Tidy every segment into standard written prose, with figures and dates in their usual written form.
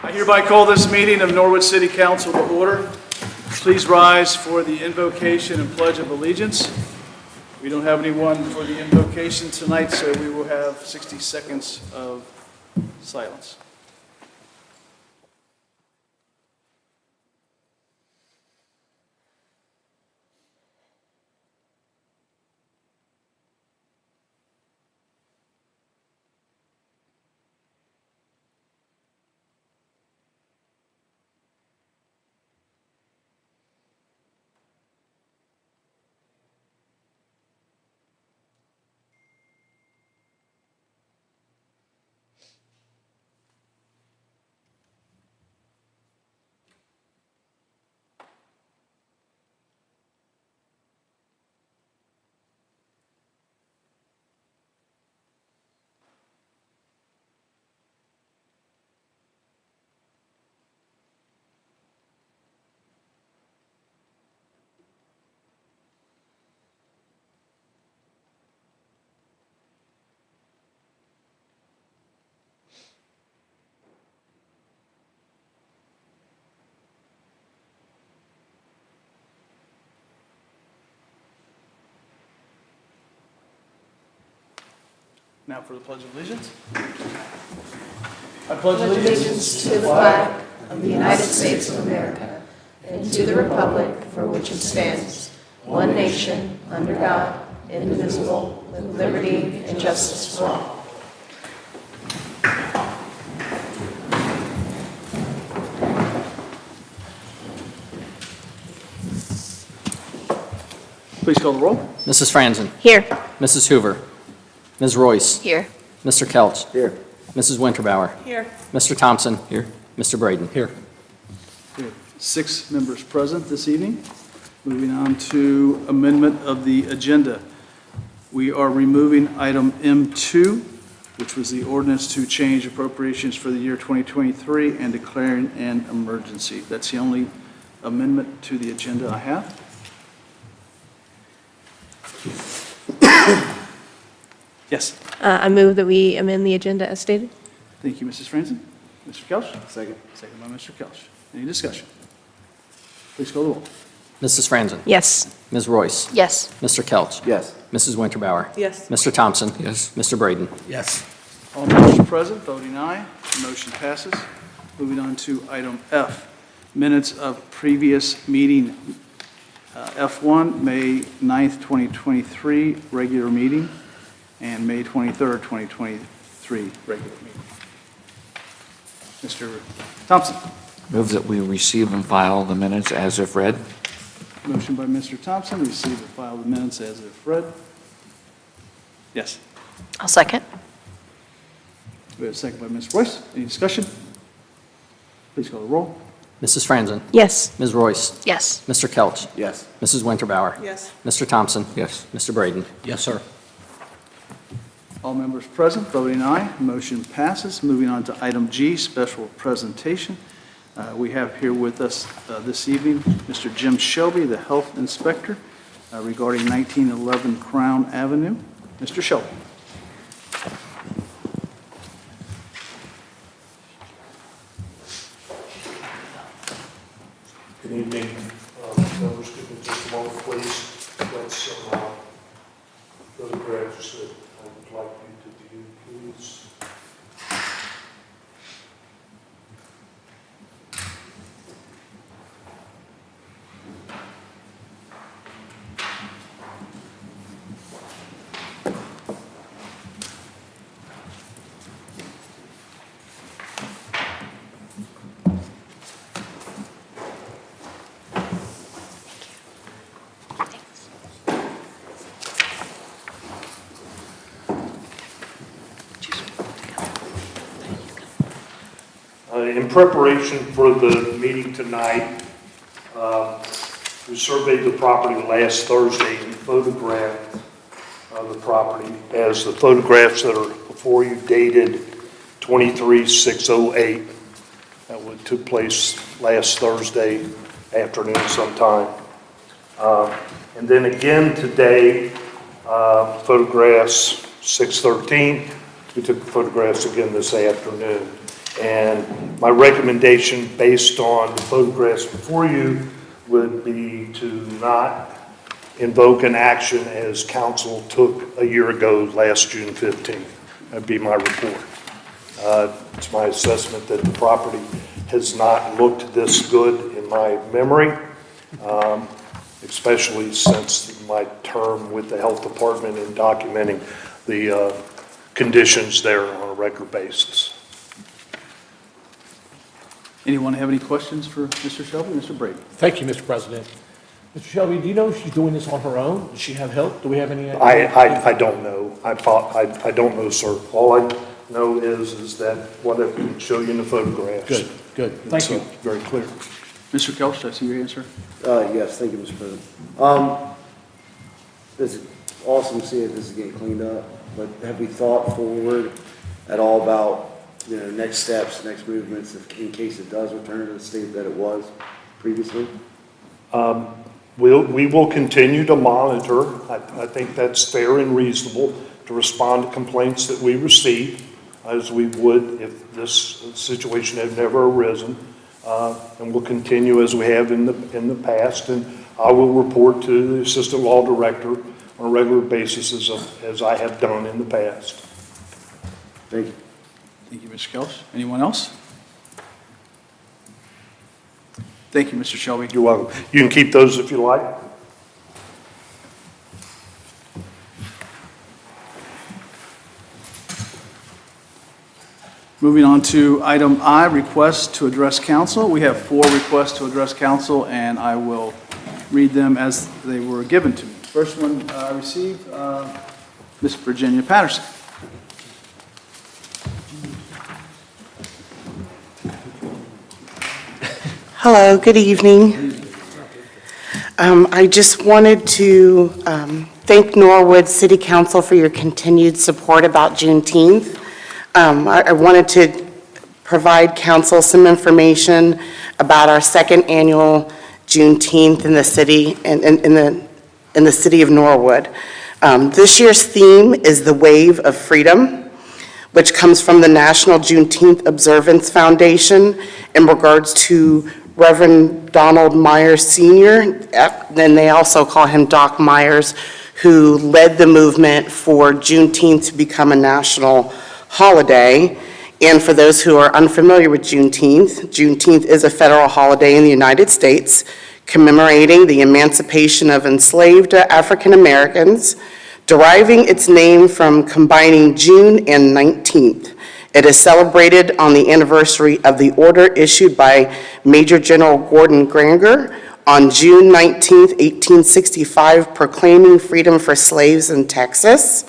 I hereby call this meeting of Norwood City Council to order. Please rise for the invocation and pledge of allegiance. We don't have anyone for the invocation tonight, so we will have 60 seconds of silence. Now for the Pledge of Allegiance. I pledge allegiance to the flag of the United States of America and to the republic for which it stands, one nation, under God, indivisible, with liberty and justice for all. Please call the roll. Mrs. Franzen. Here. Mrs. Hoover. Ms. Royce. Here. Mr. Kelch. Here. Mrs. Winterbauer. Here. Mr. Thompson. Here. Mr. Braden. Here. We have 6 members present this evening. Moving on to amendment of the agenda. We are removing item M2, which was the ordinance to change appropriations for the year 2023 and declaring an emergency. That's the only amendment to the agenda I have. Yes. I move that we amend the agenda as stated. Thank you, Mrs. Franzen. Mr. Kelch? Second. Second by Mr. Kelch. Any discussion? Please call the roll. Mrs. Franzen. Yes. Ms. Royce. Yes. Mr. Kelch. Yes. Mrs. Winterbauer. Yes. Mr. Thompson. Yes. Mr. Braden. Yes. All members present, voting aye. Motion passes. Moving on to item F, minutes of previous meeting. F1, May 9th, 2023, regular meeting, and May 23rd, 2023, regular meeting. Mr. Thompson. Move that we receive and file the minutes as if read. Motion by Mr. Thompson, receive and file the minutes as if read. Yes. I'll second. We have a second by Ms. Royce. Any discussion? Please call the roll. Mrs. Franzen. Yes. Ms. Royce. Yes. Mr. Kelch. Yes. Mrs. Winterbauer. Yes. Mr. Thompson. Yes. Mr. Braden. Yes, sir. All members present, voting aye. Motion passes. Moving on to item G, special presentation. We have here with us this evening Mr. Jim Shelby, the health inspector, regarding 1911 Crown Avenue. Mr. Shelby. Good evening, members. Give me just a moment, please. Got some photographs that I would like you to view, please. In preparation for the meeting tonight, we surveyed the property last Thursday and photographed the property as the photographs that are before you dated 23/6/08. That took place last Thursday afternoon sometime. And then again today, photographs 6/13. We took the photographs again this afternoon. And My recommendation, based on the photographs before you, would be to not invoke an action as council took a year ago, last June 15th. That'd be my report. It's my assessment that the property has not looked this good in my memory, especially since my term with the health department in documenting the conditions there on a regular basis. Anyone have any questions for Mr. Shelby? Mr. Brady? Thank you, Mr. President. Mr. Shelby, do you know if she's doing this on her own? Does she have help? Do we have any? I don't know. I don't know, sir. All I know is that what I can show you in the photographs. Good. Thank you. Very clear. Mr. Kelch, I see your answer. Yes, thank you, Mr. President. It's awesome to see that this is getting cleaned up, but have we thought forward at all about, next steps, next movements, in case it does return to the state that it was previously? We will continue to monitor. I think that's fair and reasonable to respond to complaints that we receive, as we would if this situation had never arisen. And we'll continue as we have in the past. And I will report to the assistant law director on a regular basis as I have done in the past. Thank you. Thank you, Mr. Kelch. Anyone else? Thank you, Mr. Shelby. You're welcome. You can keep those if you like. Moving on to item I, request to address council. We have 4 requests to address council, and I will read them as they were given to me. First one I received, Ms. Virginia Patterson. Hello, good evening. I just wanted to thank Norwood City Council for your continued support about Juneteenth. I wanted to provide council some information about our second annual Juneteenth in the city, in the city of Norwood. This year's theme is the Wave of Freedom, which comes from the National Juneteenth Observance Foundation in regards to Reverend Donald Myers Sr., then they also call him Doc Myers, who led the movement for Juneteenth to become a national holiday. And for those who are unfamiliar with Juneteenth, Juneteenth is a federal holiday in the United States commemorating the emancipation of enslaved African Americans, deriving its name from combining June and 19th. It is celebrated on the anniversary of the order issued by Major General Gordon Granger on June 19, 1865, proclaiming freedom for slaves in Texas.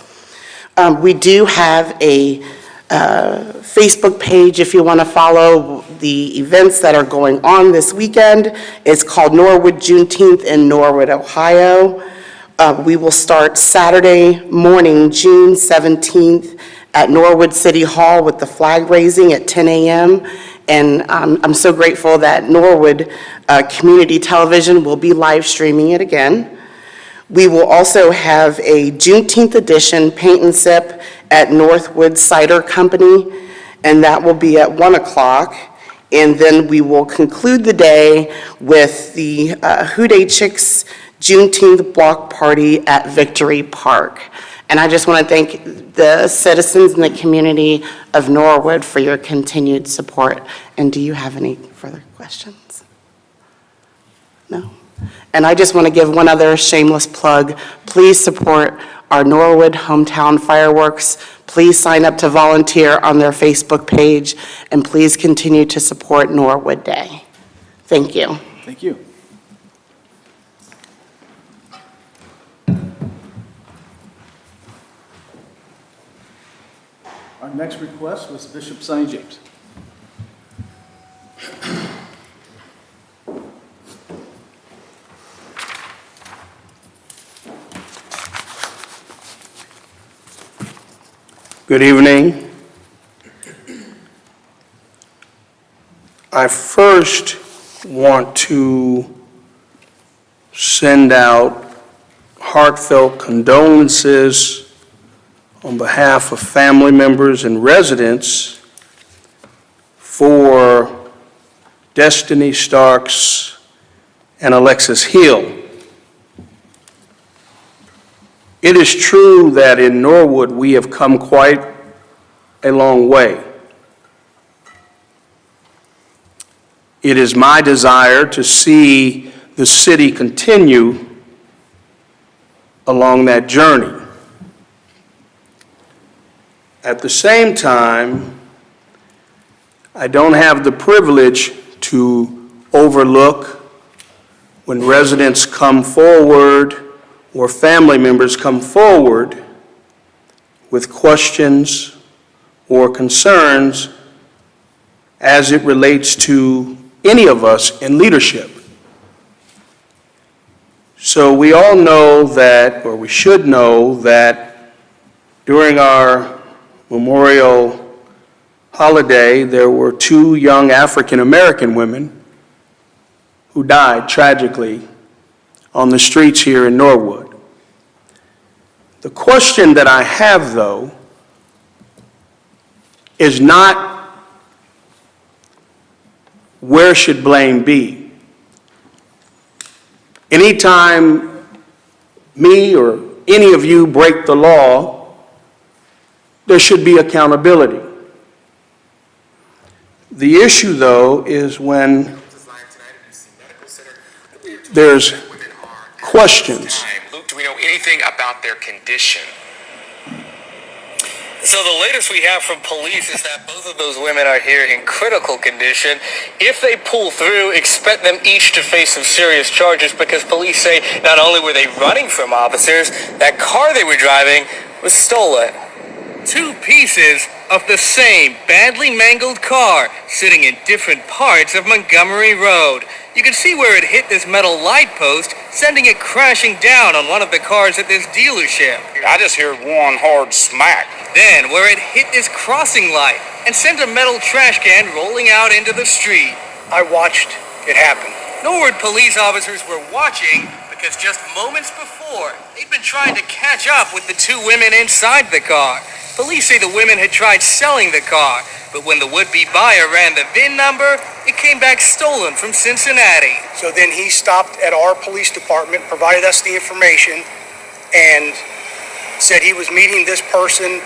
We do have a Facebook page if you want to follow the events that are going on this weekend. It's called Norwood Juneteenth in Norwood, Ohio. We will start Saturday morning, June 17th, at Norwood City Hall with the flag raising at 10 a.m. And I'm so grateful that Norwood Community Television will be live streaming it again. We will also have a Juneteenth edition paint and sip at Northwood Cider Company, and that will be at 1 o'clock. And then we will conclude the day with the Houday Chicks Juneteenth block party at Victory Park. And I just want to thank the citizens and the community of Norwood for your continued support. And do you have any further questions? No? And I just want to give one other shameless plug. Please support our Norwood Hometown Fireworks. Please sign up to volunteer on their Facebook page, and please continue to support Norwood Day. Thank you. Thank you. Our next request was Bishop Sonny James. Good evening. I first want to send out heartfelt condolences on behalf of family members and residents for Destiny Starks, and Alexis Hill. It is true that in Norwood we have come quite a long way. It is my desire to see the city continue along that journey. At the same time, I don't have the privilege to overlook when residents come forward or family members come forward with questions or concerns as it relates to any of us in leadership. So we all know that, or we should know that during our Memorial holiday, there were 2 young African-American women who died tragically on the streets here in Norwood. The question that I have, though, is not where should blame be. Anytime me or any of you break the law, there should be accountability. The issue, though, is when there's questions. Luke, do we know anything about their condition? So the latest we have from police is that both of those women are here in critical condition. If they pull through, expect them each to face some serious charges because police say not only were they running from officers, that car they were driving was stolen. 2 pieces of the same badly mangled car sitting in different parts of Montgomery Road. You can see where it hit this metal light post, sending it crashing down on one of the cars at this dealership. I just heard one hard smack. Then where it hit this crossing light and sent a metal trash can rolling out into the street. I watched it happen. Norwood police officers were watching because just moments before, they'd been trying to catch up with the 2 women inside the car. Police say the women had tried selling the car, but when the would-be buyer ran the VIN number, it came back stolen from Cincinnati. So then he stopped at our police department, provided us the information, and said he was meeting this person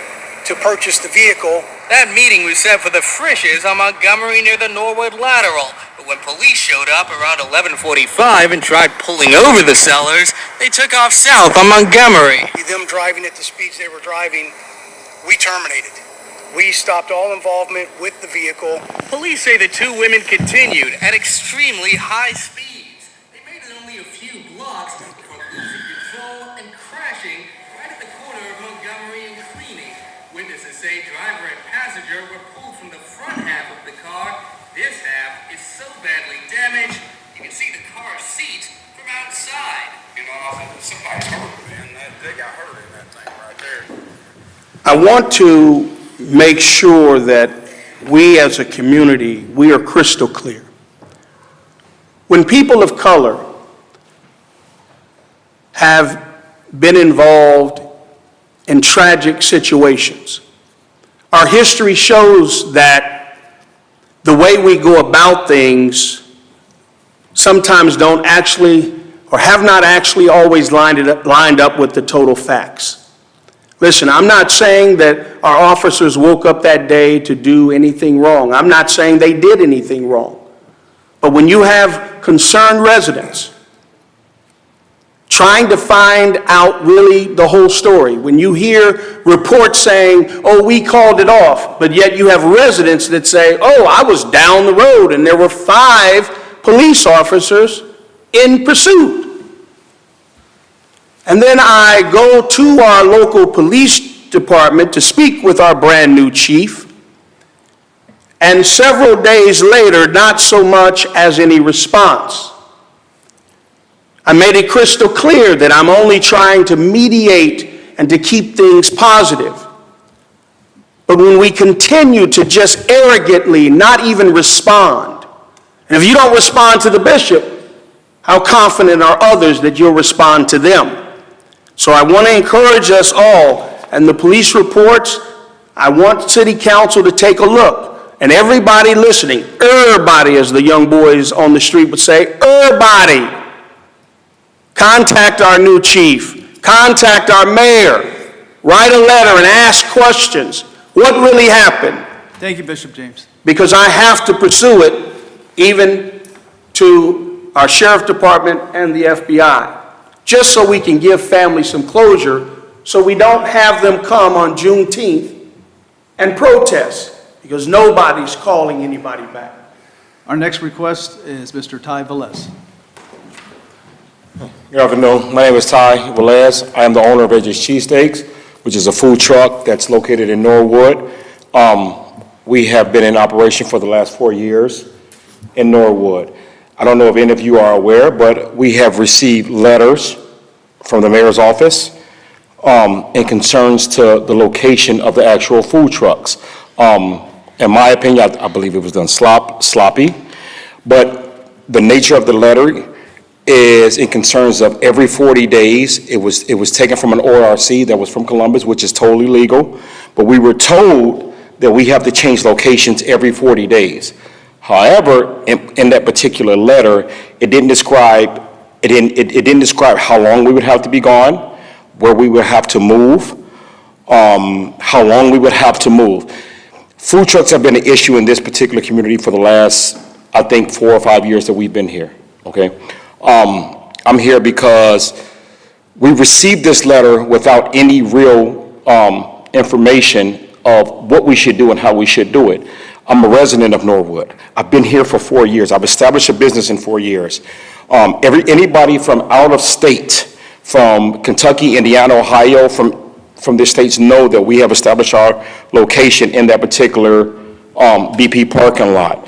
to purchase the vehicle. That meeting was set for the Frishes on Montgomery near the Norwood Lateral. But when police showed up around 11:45 and tried pulling over the sellers, they took off south on Montgomery. Them driving at the speeds they were driving, we terminated. We stopped all involvement with the vehicle. Police say the 2 women continued at extremely high speeds. They made it only a few blocks before losing control and crashing right at the corner of Montgomery and Cleaning. Witnesses say driver and passenger were pulled from the front half of the car. This half is so badly damaged, you can see the car seat from outside. You know, somebody's hurt, man. They got hurt in that thing right there. I want to make sure that we as a community, we are crystal clear. When people of color have been involved in tragic situations, our history shows that the way we go about things sometimes don't actually or have not actually always lined up with the total facts. Listen, I'm not saying that our officers woke up that day to do anything wrong. I'm not saying they did anything wrong. But when you have concerned residents trying to find out really the whole story, when you hear reports saying, oh, we called it off, but yet you have residents that say, oh, I was down the road and there were 5 police officers in pursuit. And then I go to our local police department to speak with our brand new chief, and several days later, not so much as any response. I made it crystal clear that I'm only trying to mediate and to keep things positive. But when we continue to just arrogantly not even respond, and if you don't respond to the bishop, how confident are others that you'll respond to them? So I want to encourage us all, and the police reports, I want City Council to take a look And everybody listening, everybody, as the young boys on the street would say, everybody, contact our new chief, contact our mayor, write a letter and ask questions. What really happened? Thank you, Bishop James. Because I have to pursue it even to our sheriff department and the FBI, just so we can give families some closure, so we don't have them come on Juneteenth and protest, because nobody's calling anybody back. Our next request is Mr. Ty Velez. Good afternoon. My name is Ty Velez. I am the owner of Edge's Cheesesteaks, which is a food truck that's located in Norwood. We have been in operation for the last 4 years in Norwood. I don't know if any of you are aware, but we have received letters from the mayor's office in concerns to the location of the actual food trucks. In my opinion, I believe it was done sloppy, but the nature of the letter is in concerns of every 40 days. It was taken from an ORC that was from Columbus, which is totally legal, but we were told that we have to change locations every 40 days. However, in that particular letter, it didn't describe how long we would have to be gone, where we would have to move, how long we would have to move. Food trucks have been an issue in this particular community for the last, I think, 4 or 5 years that we've been here, okay? I'm here because we received this letter without any real information of what we should do and how we should do it. I'm a resident of Norwood. I've been here for 4 years. I've established a business in 4 years. Anybody from out of state, from Kentucky, Indiana, Ohio, from the states know that we have established our location in that particular BP parking lot.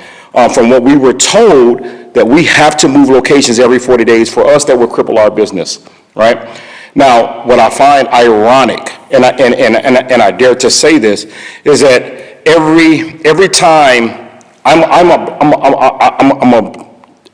From what we were told, that we have to move locations every 40 days. For us, that would cripple our business, right? Now, what I find ironic, and I dare to say this, is that every time I'm a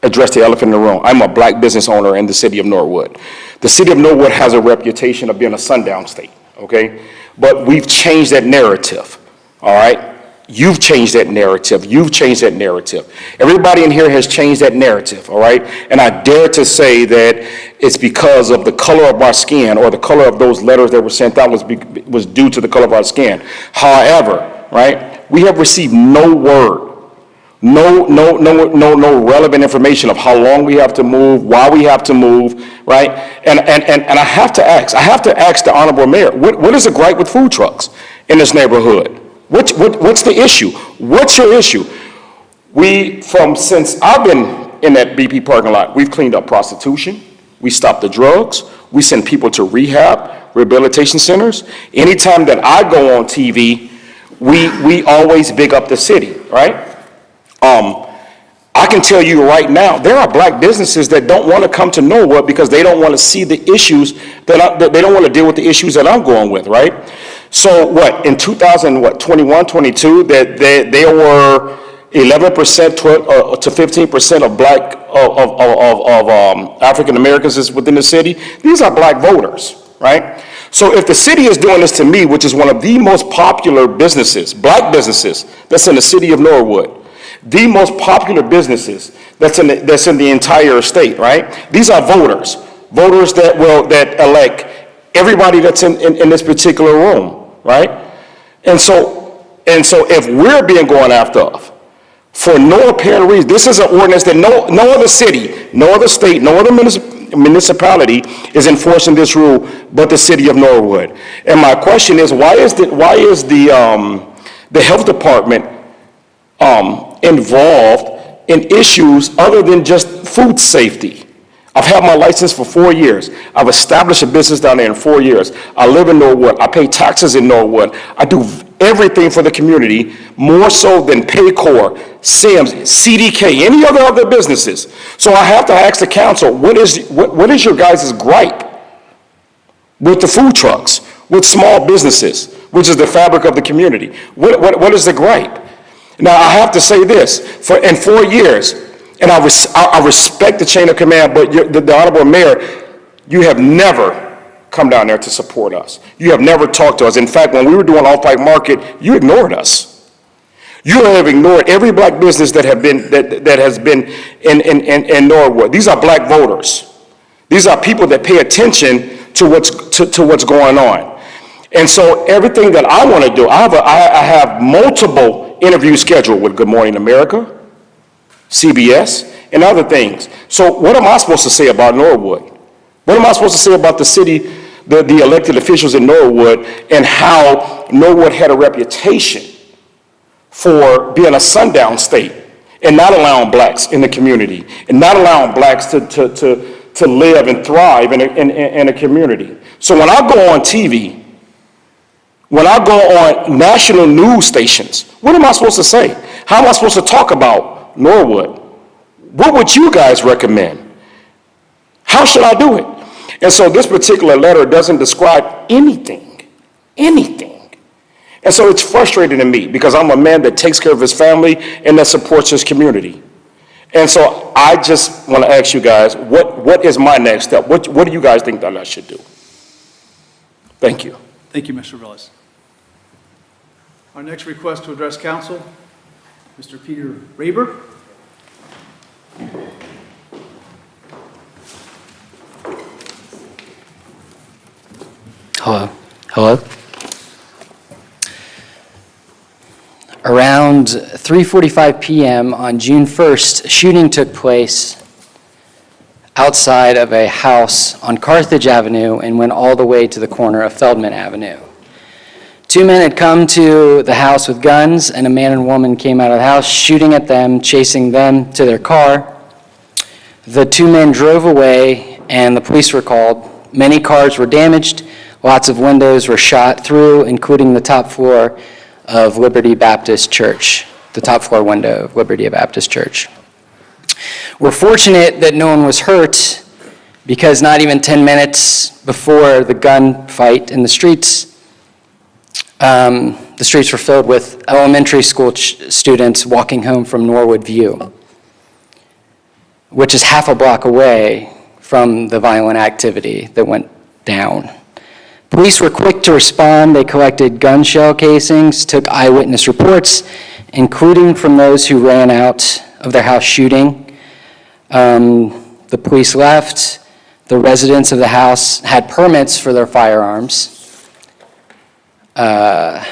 address the elephant in the room. I'm a black business owner in the city of Norwood. The city of Norwood has a reputation of being a sundown state, okay? But we've changed that narrative, all right? You've changed that narrative. You've changed that narrative. Everybody in here has changed that narrative, all right? And I dare to say that it's because of the color of our skin, or the color of those letters that were sent out was due to the color of our skin. However, right, we have received no word, no relevant information of how long we have to move, why we have to move, right? And I have to ask the Honorable Mayor, what is the gripe with food trucks in this neighborhood? What's the issue? What's your issue? Since I've been in that BP parking lot, we've cleaned up prostitution, we stopped the drugs, we send people to rehabilitation centers. Anytime that I go on TV, we always big up the city, right? I can tell you right now, there are black businesses that don't want to come to Norwood because they don't want to see the issues that they don't want to deal with the issues that I'm going with, right? So what, in 21, 22, that there were 11% to 15% of black, of African Americans within the city. These are black voters, right? So if the city is doing this to me, which is one of the most popular businesses, black businesses, that's in the city of Norwood, the most popular businesses that's in the entire state, right? These are voters that elect everybody that's in this particular room, right? And so if we're being gone after for no apparent reason, this is an ordinance that no other city, no other state, no other municipality is enforcing this rule but the city of Norwood. And my question is, why is the health department involved in issues other than just food safety? I've had my license for 4 years. I've established a business down there in 4 years. I live in Norwood. I pay taxes in Norwood. I do everything for the community, more so than Paycor, Sims, CDK, any other businesses. So I have to ask the council, what is your guys' gripe with the food trucks, with small businesses, which is the fabric of the community? What is the gripe? Now, I have to say this, in 4 years, and I respect the chain of command, but the Honorable Mayor, you have never come down there to support us. You have never talked to us. In fact, when we were doing Off-White Market, you ignored us. You have ignored every black business that has been in Norwood. These are black voters. These are people that pay attention to what's going on. And so everything that I want to do, I have multiple interviews scheduled with Good Morning America, CBS, and other things. So what am I supposed to say about Norwood? What am I supposed to say about the city, the elected officials in Norwood, and how Norwood had a reputation for being a sundown state and not allowing blacks in the community and not allowing blacks to live and thrive in a community? So when I go on TV, when I go on national news stations, what am I supposed to say? How am I supposed to talk about Norwood? What would you guys recommend? How should I do it? And so this particular letter doesn't describe anything. And so it's frustrating to me because I'm a man that takes care of his family and that supports his community. And so I just want to ask you guys, what is my next step? What do you guys think that I should do? Thank you. Thank you, Mr. Velez. Our next request to address council, Mr. Peter Raber. Hello. Around 3:45 p.m. on June 1st, a shooting took place outside of a house on Carthage Avenue and went all the way to the corner of Feldman Avenue. Two men had come to the house with guns, and a man and woman came out of the house, shooting at them, chasing them to their car. The two men drove away, and the police were called. Many cars were damaged. Lots of windows were shot through, including the top floor of Liberty Baptist Church, the top floor window of Liberty Baptist Church. We're fortunate that no one was hurt because not even 10 minutes before the gunfight in the streets were filled with elementary school students walking home from Norwood View, which is half a block away from the violent activity that went down. Police were quick to respond. They collected gun shell casings, took eyewitness reports, including from those who ran out of their house shooting. The police left. The residents of the house had permits for their firearms. But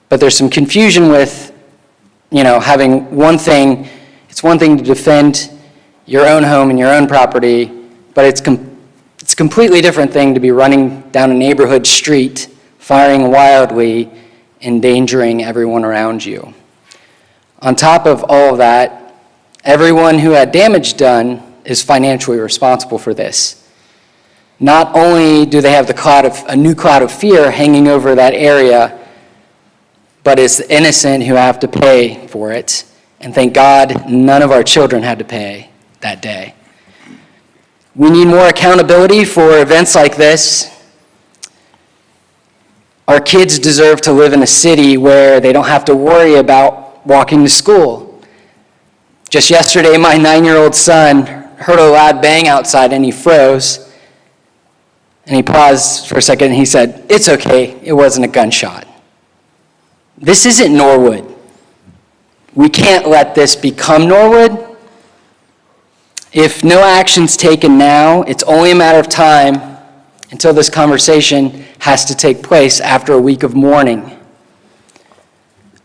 there's some confusion with, having one thing. It's one thing to defend your own home and your own property, but it's a completely different thing to be running down a neighborhood street, firing wildly, endangering everyone around you. On top of all of that, everyone who had damage done is financially responsible for this. Not only do they have a new cloud of fear hanging over that area, but it's the innocent who have to pay for it. And thank God none of our children had to pay that day. We need more accountability for events like this. Our kids deserve to live in a city where they don't have to worry about walking to school. Just yesterday, my 9-year-old son heard a loud bang outside and he froze. And he paused for a second and he said, "It's okay, it wasn't a gunshot." This isn't Norwood. We can't let this become Norwood. If no action's taken now, it's only a matter of time until this conversation has to take place after a week of mourning.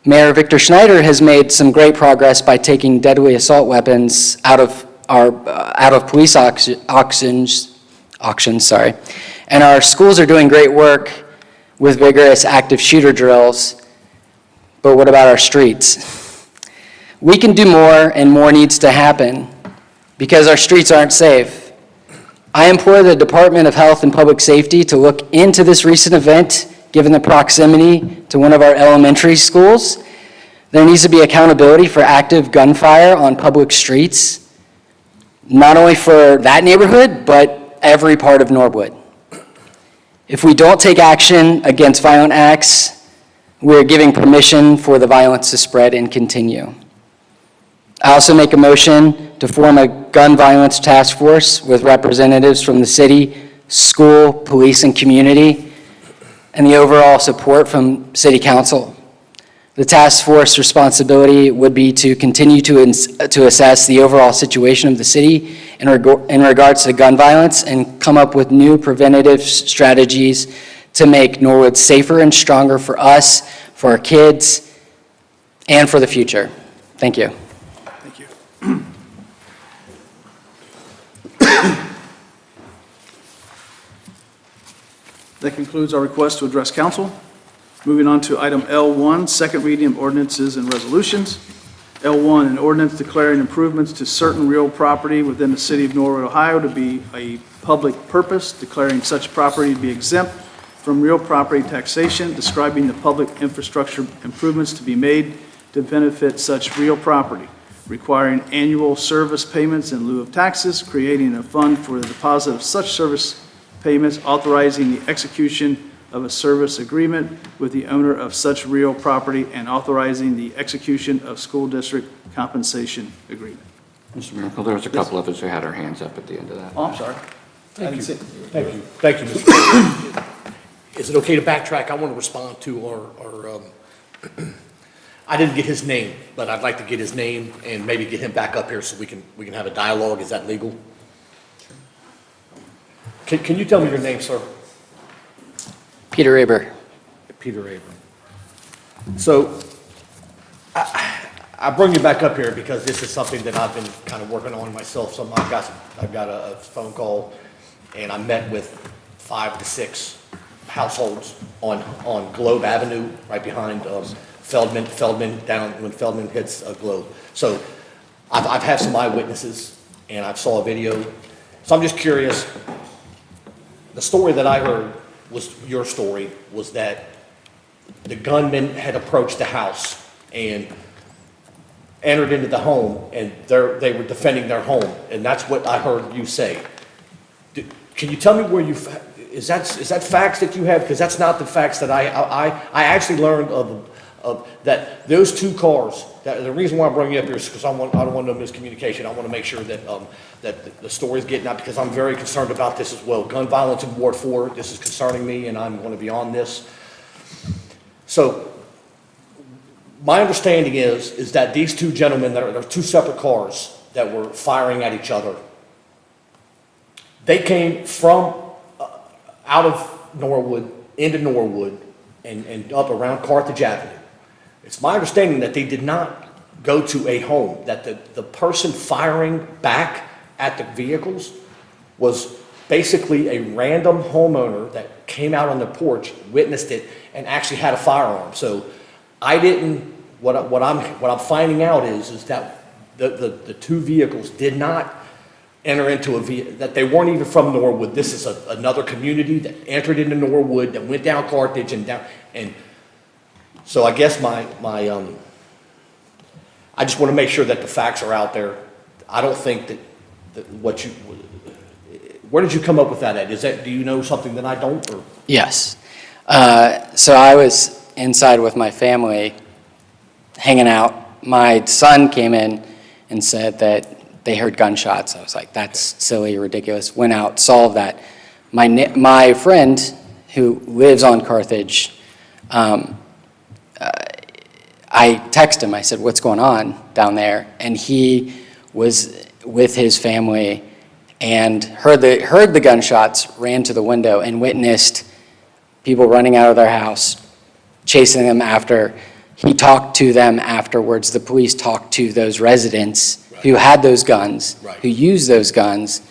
Mayor Victor Schneider has made some great progress by taking deadly assault weapons out of police auctions, and our schools are doing great work with vigorous active shooter drills. But what about our streets? We can do more, and more needs to happen, because our streets aren't safe. I implore the Department of Health and Public Safety to look into this recent event, given the proximity to one of our elementary schools. There needs to be accountability for active gunfire on public streets, not only for that neighborhood, but every part of Norwood. If we don't take action against violent acts, we're giving permission for the violence to spread and continue. I also make a motion to form a gun violence task force with representatives from the city, school, police, and community, and the overall support from City Council. The task force responsibility would be to continue to assess the overall situation of the city in regards to gun violence and come up with new preventative strategies to make Norwood safer and stronger for us, for our kids, and for the future. Thank you. Thank you. That concludes our request to address council. Moving on to item L1, second reading of ordinances and resolutions. L1, an ordinance declaring improvements to certain real property within the city of Norwood, Ohio to be a public purpose, declaring such property to be exempt from real property taxation, describing the public infrastructure improvements to be made to benefit such real property, requiring annual service payments in lieu of taxes, creating a fund for the deposit of such service payments, authorizing the execution of a service agreement with the owner of such real property, and authorizing the execution of school district compensation agreement. Mr. Miracle, there was a couple others who had their hands up at the end of that. Oh, I'm sorry. Thank you. Thank you, Mr. President. Is it okay to backtrack? I want to respond to our I didn't get his name, but I'd like to get his name and maybe get him back up here so we can have a dialogue. Is that legal? Can you tell me your name, sir? Peter Aber. Peter Aber. So I bring you back up here because this is something that I've been kind of working on myself. So I've got a phone call, and I met with 5 to 6 households on Globe Avenue, right behind Feldman down when Feldman hits Globe. So I've had some eyewitnesses, and I saw a video. So I'm just curious. The story that I heard was your story, was that the gunman had approached the house and entered into the home, and they were defending their home, and that's what I heard you say. Can you tell me where is that facts that you have? Because that's not the facts that I actually learned of that those 2 cars. The reason why I bring you up here is because I don't want no miscommunication. I want to make sure that that the story's getting out, because I'm very concerned about this as well. Gun violence in Ward 4, this is concerning me, and I'm going to be on this. So my understanding is that these 2 gentlemen, there are 2 separate cars that were firing at each other. They came from out of Norwood into Norwood and up around Carthage Avenue. It's my understanding that they did not go to a home, that the person firing back at the vehicles was basically a random homeowner that came out on the porch, witnessed it, and actually had a firearm. So what I'm finding out is that the 2 vehicles did not enter into that they weren't even from Norwood. This is another community that entered into Norwood, that went down Carthage and down, and so I guess I just want to make sure that the facts are out there. I don't think that where did you come up with that at? Do you know something that I don't? Or? Yes. So I was inside with my family hanging out. My son came in and said that they heard gunshots. I was like, that's silly, ridiculous. Went out, solved that. My friend who lives on Carthage, I texted him. I said, what's going on down there? And he was with his family and heard the gunshots, ran to the window and witnessed people running out of their house, chasing them after. He talked to them afterwards. The police talked to those residents who had those guns, who used those guns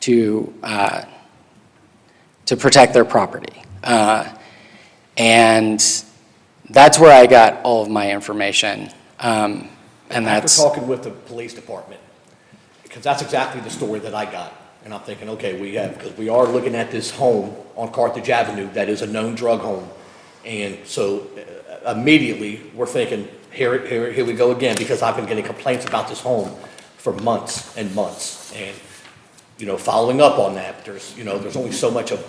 to protect their property. And that's where I got all of my information. And that's after talking with the police department, because that's exactly the story that I got. And I'm thinking, okay, because we are looking at this home on Carthage Avenue that is a known drug home. And so immediately we're thinking, here we go again, because I've been getting complaints about this home for months and months. And, following up on that, there's only so much of,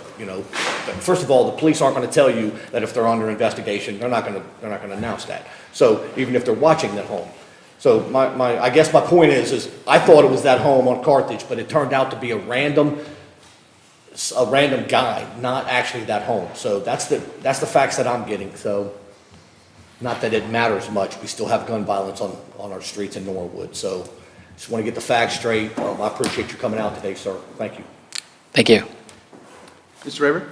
first of all, the police aren't going to tell you that if they're under investigation, they're not going to announce that. So even if they're watching that home. So I guess my point is I thought it was that home on Carthage, but it turned out to be a random guy, not actually that home. So that's the facts that I'm getting. So Not that it matters much, we still have gun violence on our streets in Norwood. So just want to get the facts straight. I appreciate you coming out today, sir. Thank you. Thank you. Mr. Raver?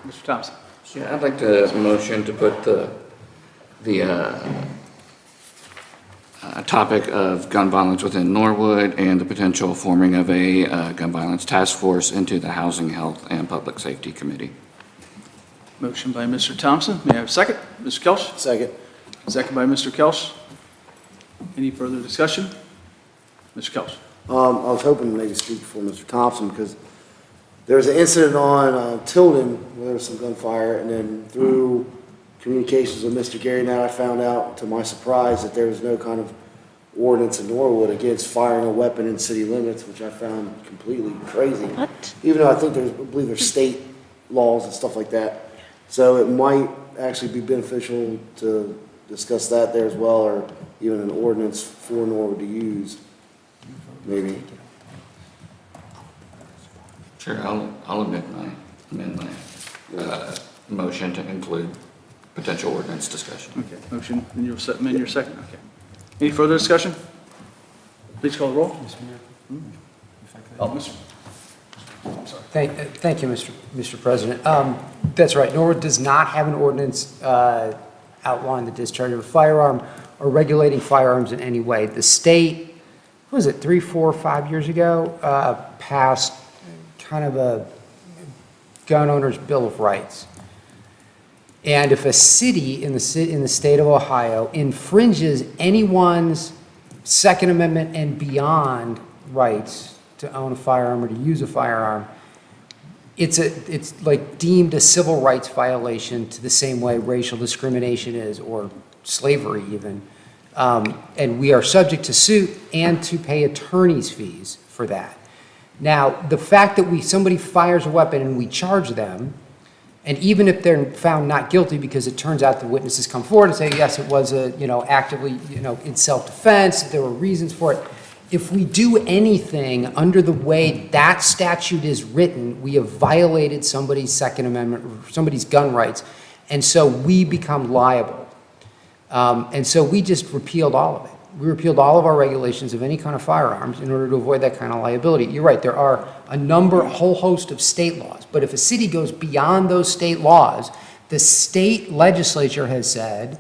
Mr. Thompson? Yeah, I'd like to motion to put the topic of gun violence within Norwood and the potential forming of a gun violence task force into the Housing, Health, and Public Safety Committee. Motion by Mr. Thompson. May I have a second? Mr. Kelch? Second. Second by Mr. Kelch. Any further discussion? Mr. Kelch? I was hoping to maybe speak before Mr. Thompson, because there was an incident on Tilden where there was some gunfire, and then through communications with Mr. Gary, now I found out, to my surprise, that there was no kind of ordinance in Norwood against firing a weapon in city limits, which I found completely crazy. What? Even though I believe there's state laws and stuff like that. So it might actually be beneficial to discuss that there as well, or even an ordinance for Norwood to use, maybe. Sure, I'll amend my motion to include potential ordinance discussion. Okay, motion, and you'll amend your second, okay. Any further discussion? Please call the roll. Oh, Mr. I'm sorry. Thank you, Mr. President. That's right, Norwood does not have an ordinance outlawing the discharge of a firearm or regulating firearms in any way. The state, what was it, 3, 4, 5 years ago, passed kind of a gun owner's Bill of Rights. And if a city in the state of Ohio infringes anyone's Second Amendment and beyond rights to own a firearm or to use a firearm, it's like deemed a civil rights violation to the same way racial discrimination is, or slavery even. And we are subject to suit and to pay attorney's fees for that. Now, the fact that somebody fires a weapon and we charge them, and even if they're found not guilty, because it turns out the witnesses come forward and say, yes, it was actively, in self-defense, there were reasons for it. If we do anything under the way that statute is written, we have violated somebody's Second Amendment, somebody's gun rights, and so we become liable. And so we just repealed all of it. We repealed all of our regulations of any kind of firearms in order to avoid that kind of liability. You're right, there are a whole host of state laws, but if a city goes beyond those state laws, the state legislature has said,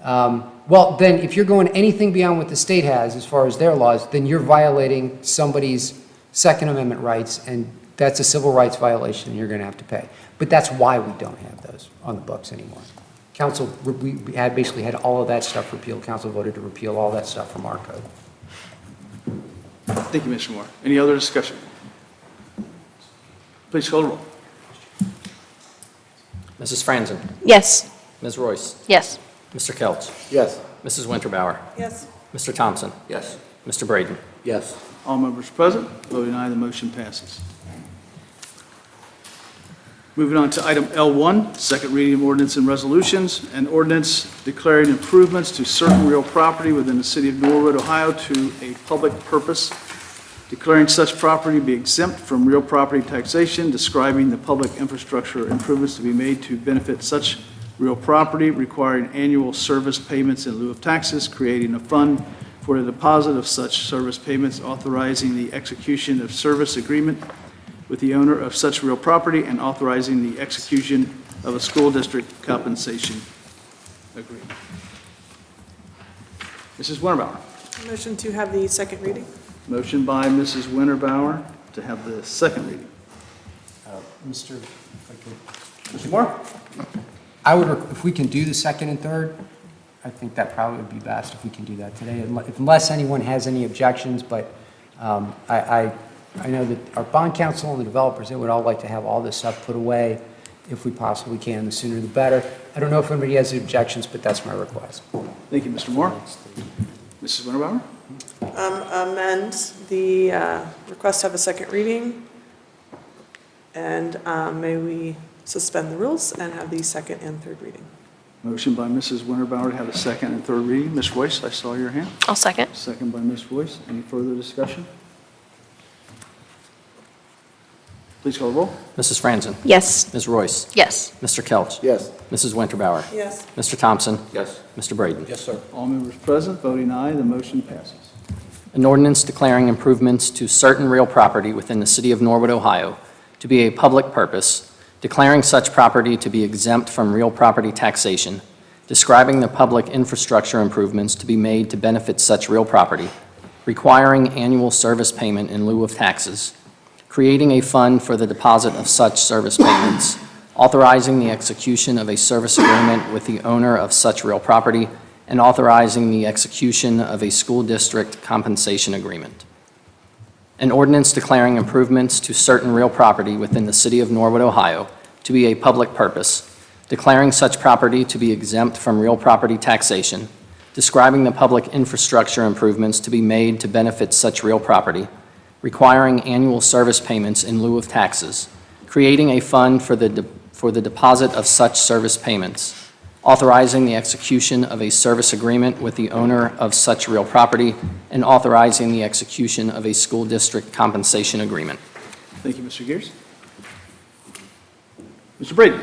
well, then if you're going anything beyond what the state has as far as their laws, then you're violating somebody's Second Amendment rights, and that's a civil rights violation, and you're going to have to pay. But that's why we don't have those on the books anymore. Council, we basically had all of that stuff repealed. Council voted to repeal all that stuff from our code. Thank you, Mr. Moore. Any other discussion? Please call the roll. Mrs. Franzen? Yes. Ms. Royce? Yes. Mr. Kelch? Yes. Mrs. Winterbauer? Yes. Mr. Thompson? Yes. Mr. Braden? Yes. All members present, voting aye, the motion passes. Moving on to item L1, second reading of ordinance and resolutions, an ordinance declaring improvements to certain real property within the city of Norwood, Ohio to a public purpose, declaring such property to be exempt from real property taxation, describing the public infrastructure improvements to be made to benefit such real property, requiring annual service payments in lieu of taxes, creating a fund for the deposit of such service payments, authorizing the execution of service agreement with the owner of such real property, and authorizing the execution of a school district compensation agreement. Mrs. Winterbauer. Motion to have the second reading? Motion by Mrs. Winterbauer to have the second reading. Mr. If I could. Mr. Moore? I would, if we can do the second and third, I think that probably would be best if we can do that today, unless anyone has any objections, but I know that our bond counsel and the developers, they would all like to have all this stuff put away if we possibly can, the sooner the better. I don't know if anybody has any objections, but that's my request. Thank you, Mr. Moore. Mrs. Winterbauer? Amend the request to have a second reading, and may we suspend the rules and have the second and third reading. Motion by Mrs. Winterbauer to have a second and third reading. Ms. Royce, I saw your hand. I'll second. Second by Ms. Royce. Any further discussion? Please call the roll. Mrs. Franzen? Yes. Ms. Royce? Yes. Mr. Kelch? Yes. Mrs. Winterbauer? Yes. Mr. Thompson? Yes. Mr. Braden? Yes, sir. All members present, voting aye, the motion passes. An ordinance declaring improvements to certain real property within the city of Norwood, Ohio, to be a public purpose, declaring such property to be exempt from real property taxation, describing the public infrastructure improvements to be made to benefit such real property, requiring annual service payment in lieu of taxes, creating a fund for the deposit of such service payments, authorizing the execution of a service agreement with the owner of such real property, and authorizing the execution of a school district compensation agreement. An ordinance declaring improvements to certain real property within the city of Norwood, Ohio, to be a public purpose, declaring such property to be exempt from real property taxation, describing the public infrastructure improvements to be made to benefit such real property, requiring annual service payments in lieu of taxes, creating a fund for the deposit of such service payments, authorizing the execution of a service agreement with the owner of such real property, and authorizing the execution of a school district compensation agreement. Thank you, Mr. Gears. Mr. Braden.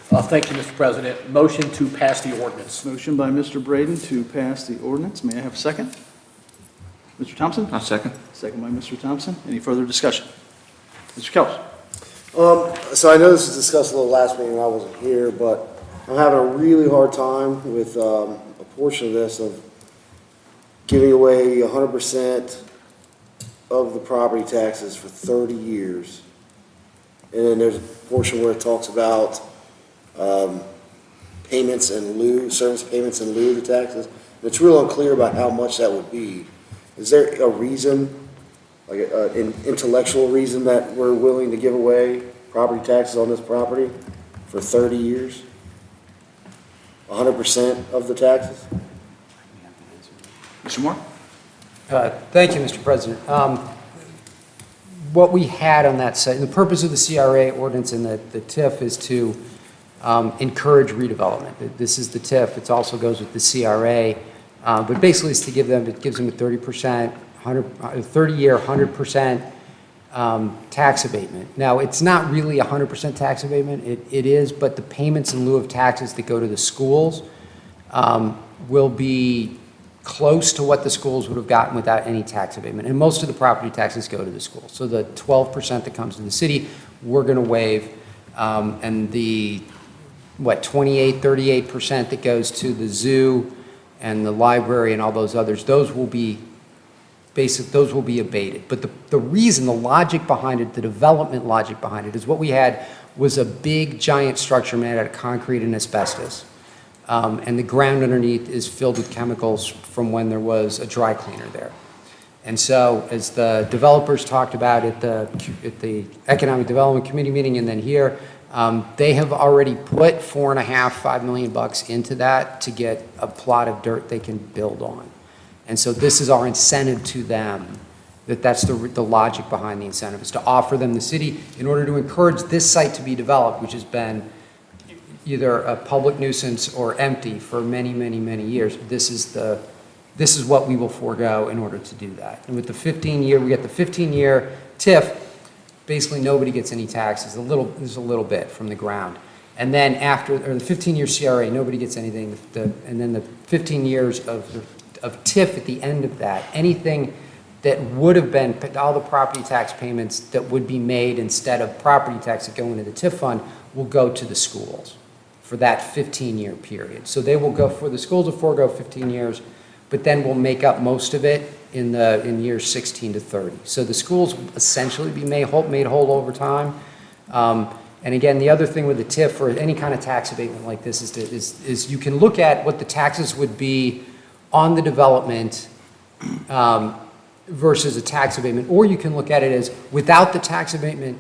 Thank you, Mr. President. Motion to pass the ordinance. Motion by Mr. Braden to pass the ordinance. May I have a second? Mr. Thompson? I'll second. Second by Mr. Thompson. Any further discussion? Mr. Kelch? So I know this was discussed a little last meeting, and I wasn't here, but I'm having a really hard time with a portion of this, of giving away 100% of the property taxes for 30 years. And then there's a portion where it talks about payments in lieu, service payments in lieu of the taxes. And it's real unclear about how much that would be. Is there a reason, like an intellectual reason, that we're willing to give away property taxes on this property for 30 years? 100% of the taxes? Mr. Moore? Thank you, Mr. President. What we had on that site, the purpose of the CRA ordinance and the TIF is to encourage redevelopment. This is the TIF, it also goes with the CRA, but basically it's to give them, it gives them a 30%, 30-year, 100% tax abatement. Now, it's not really 100% tax abatement, it is, but the payments in lieu of taxes that go to the schools will be close to what the schools would have gotten without any tax abatement. And most of the property taxes go to the schools. So the 12% that comes to the city, we're going to waive, and the, 38% that goes to the zoo and the library and all those others, those will be abated. But the reason, the logic behind it, the development logic behind it, is what we had was a big, giant structure made out of concrete and asbestos. And the ground underneath is filled with chemicals from when there was a dry cleaner there. And so, as the developers talked about at the Economic Development Committee meeting and then here, they have already put $4.5 million into that to get a plot of dirt they can build on. And so this is our incentive to them, that's the logic behind the incentive, is to offer them the city in order to encourage this site to be developed, which has been either a public nuisance or empty for many, many, many years. This is what we will forego in order to do that. And with the 15-year, we get the 15-year TIF, basically nobody gets any taxes, there's a little bit from the ground. And then after, or the 15-year CRA, nobody gets anything, and then the 15 years of TIF at the end of that, anything that would have been, all the property tax payments that would be made instead of property tax that go into the TIF fund will go to the schools for that 15-year period. So they will go, for the schools will forego 15 years, but then we'll make up most of it in years 16 to 30. So the schools will essentially be made whole over time. And again, the other thing with the TIF or any kind of tax abatement like this is you can look at what the taxes would be on the development versus a tax abatement, or you can look at it as without the tax abatement,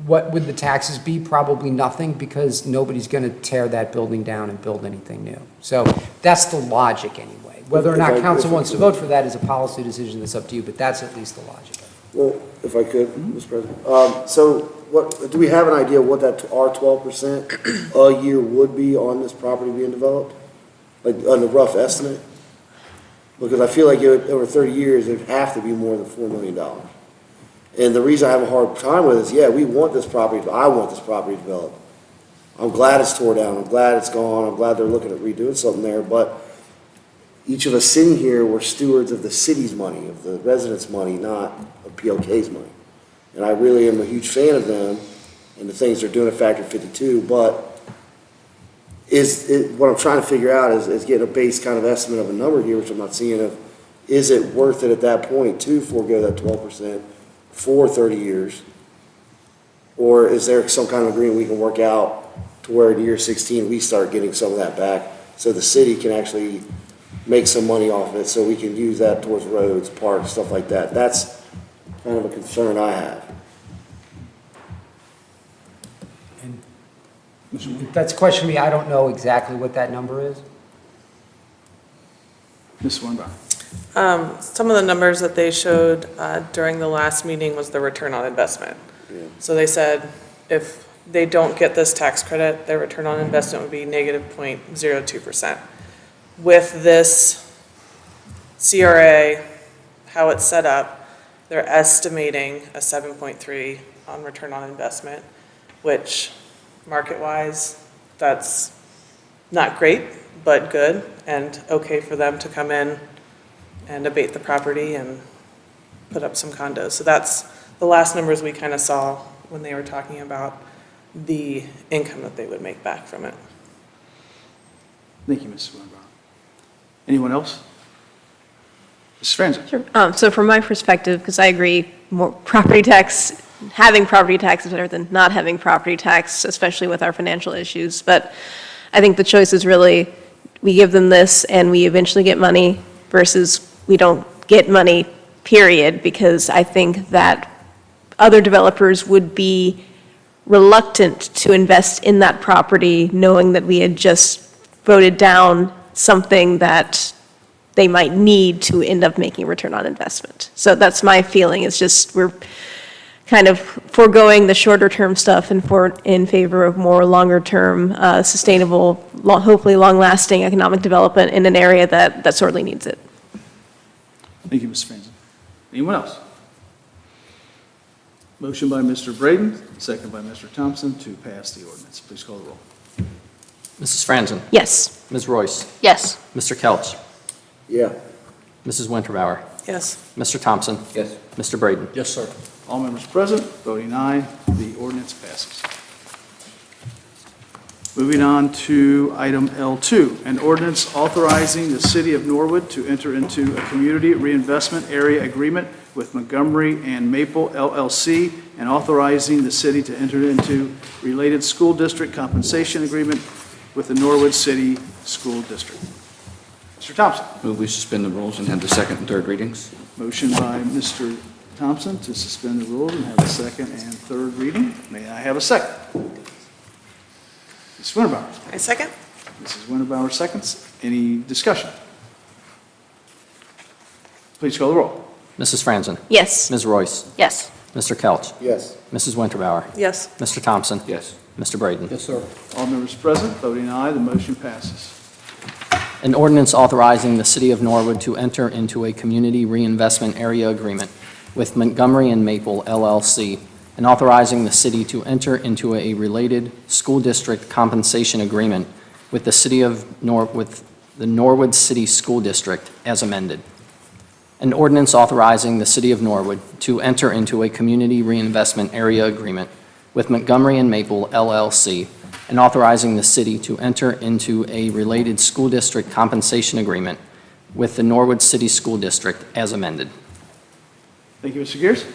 what would the taxes be? Probably nothing, because nobody's going to tear that building down and build anything new. So that's the logic anyway. Whether or not council wants to vote for that is a policy decision that's up to you, but that's at least the logic. Well, if I could, Mr. President. So what, do we have an idea what that, our 12% a year would be on this property being developed? Like on the rough estimate? Because I feel like over 30 years, it'd have to be more than $4 million. And the reason I have a hard time with it is, yeah, we want this property, I want this property developed. I'm glad it's tore down, I'm glad it's gone, I'm glad they're looking at redoing something there, but each of us sitting here, we're stewards of the city's money, of the residents' money, not of PLK's money. And I really am a huge fan of them and the things they're doing at Factory 52, but what I'm trying to figure out is getting a base kind of estimate of a number here, which I'm not seeing of, is it worth it at that point to forego that 12% for 30 years? Or is there some kind of agreement we can work out to where in year 16, we start getting some of that back so the city can actually make some money off of it so we can use that towards roads, parks, stuff like that. That's kind of a concern I have. If that's a question for me, I don't know exactly what that number is. Ms. Weinbach. Some of the numbers that they showed during the last meeting was the return on investment. Yeah. So they said if they don't get this tax credit, their return on investment would be negative 0.02%. With this CRA, how it's set up, they're estimating a 7.3 on return on investment, which market-wise, that's not great, but good and okay for them to come in and abate the property and put up some condos. So that's the last numbers we kind of saw when they were talking about the income that they would make back from it. Thank you, Mrs. Weinbach. Anyone else? Mrs. Franzen. Sure. So from my perspective, because I agree, more property tax, having property tax is better than not having property tax, especially with our financial issues. But I think the choice is really, we give them this and we eventually get money versus we don't get money, period, because I think that other developers would be reluctant to invest in that property knowing that we had just voted down something that they might need to end up making a return on investment. So that's my feeling, is just we're kind of foregoing the shorter term stuff and in favor of more longer term, sustainable, hopefully long lasting economic development in an area that sorely needs it. Thank you, Mrs. Franzen. Anyone else? Motion by Mr. Braden, second by Mr. Thompson to pass the ordinance. Please call the roll. Mrs. Franzen? Yes. Ms. Royce? Yes. Mr. Kelch? Yeah. Mrs. Winterbauer? Yes. Mr. Thompson? Yes. Mr. Braden? Yes, sir. All members present, voting aye, the ordinance passes. Moving on to item L2, an ordinance authorizing the City of Norwood to enter into a community reinvestment area agreement with Montgomery and Maple LLC, and authorizing the city to enter into related school district compensation agreement with the Norwood City School District. Mr. Thompson. Move we suspend the rules and have the second and third readings. Motion by Mr. Thompson to suspend the rules and have a second and third reading. May I have a second? Ms. Winterbauer. I second. Mrs. Winterbauer seconds. Any discussion? Please call the roll. Mrs. Franzen? Yes. Ms. Royce? Yes. Mr. Kelch? Yes. Mrs. Winterbauer? Yes. Mr. Thompson? Yes. Mr. Braden? Yes, sir. All members present, voting aye, the motion passes. An ordinance authorizing the City of Norwood to enter into a community reinvestment area agreement with Montgomery and Maple LLC, and authorizing the city to enter into a related school district compensation agreement with the Norwood City School District as amended. An ordinance authorizing the City of Norwood to enter into a community reinvestment area agreement with Montgomery and Maple LLC, and authorizing the city to enter into a related school district compensation agreement with the Norwood City School District as amended. Thank you, Mr. Gears.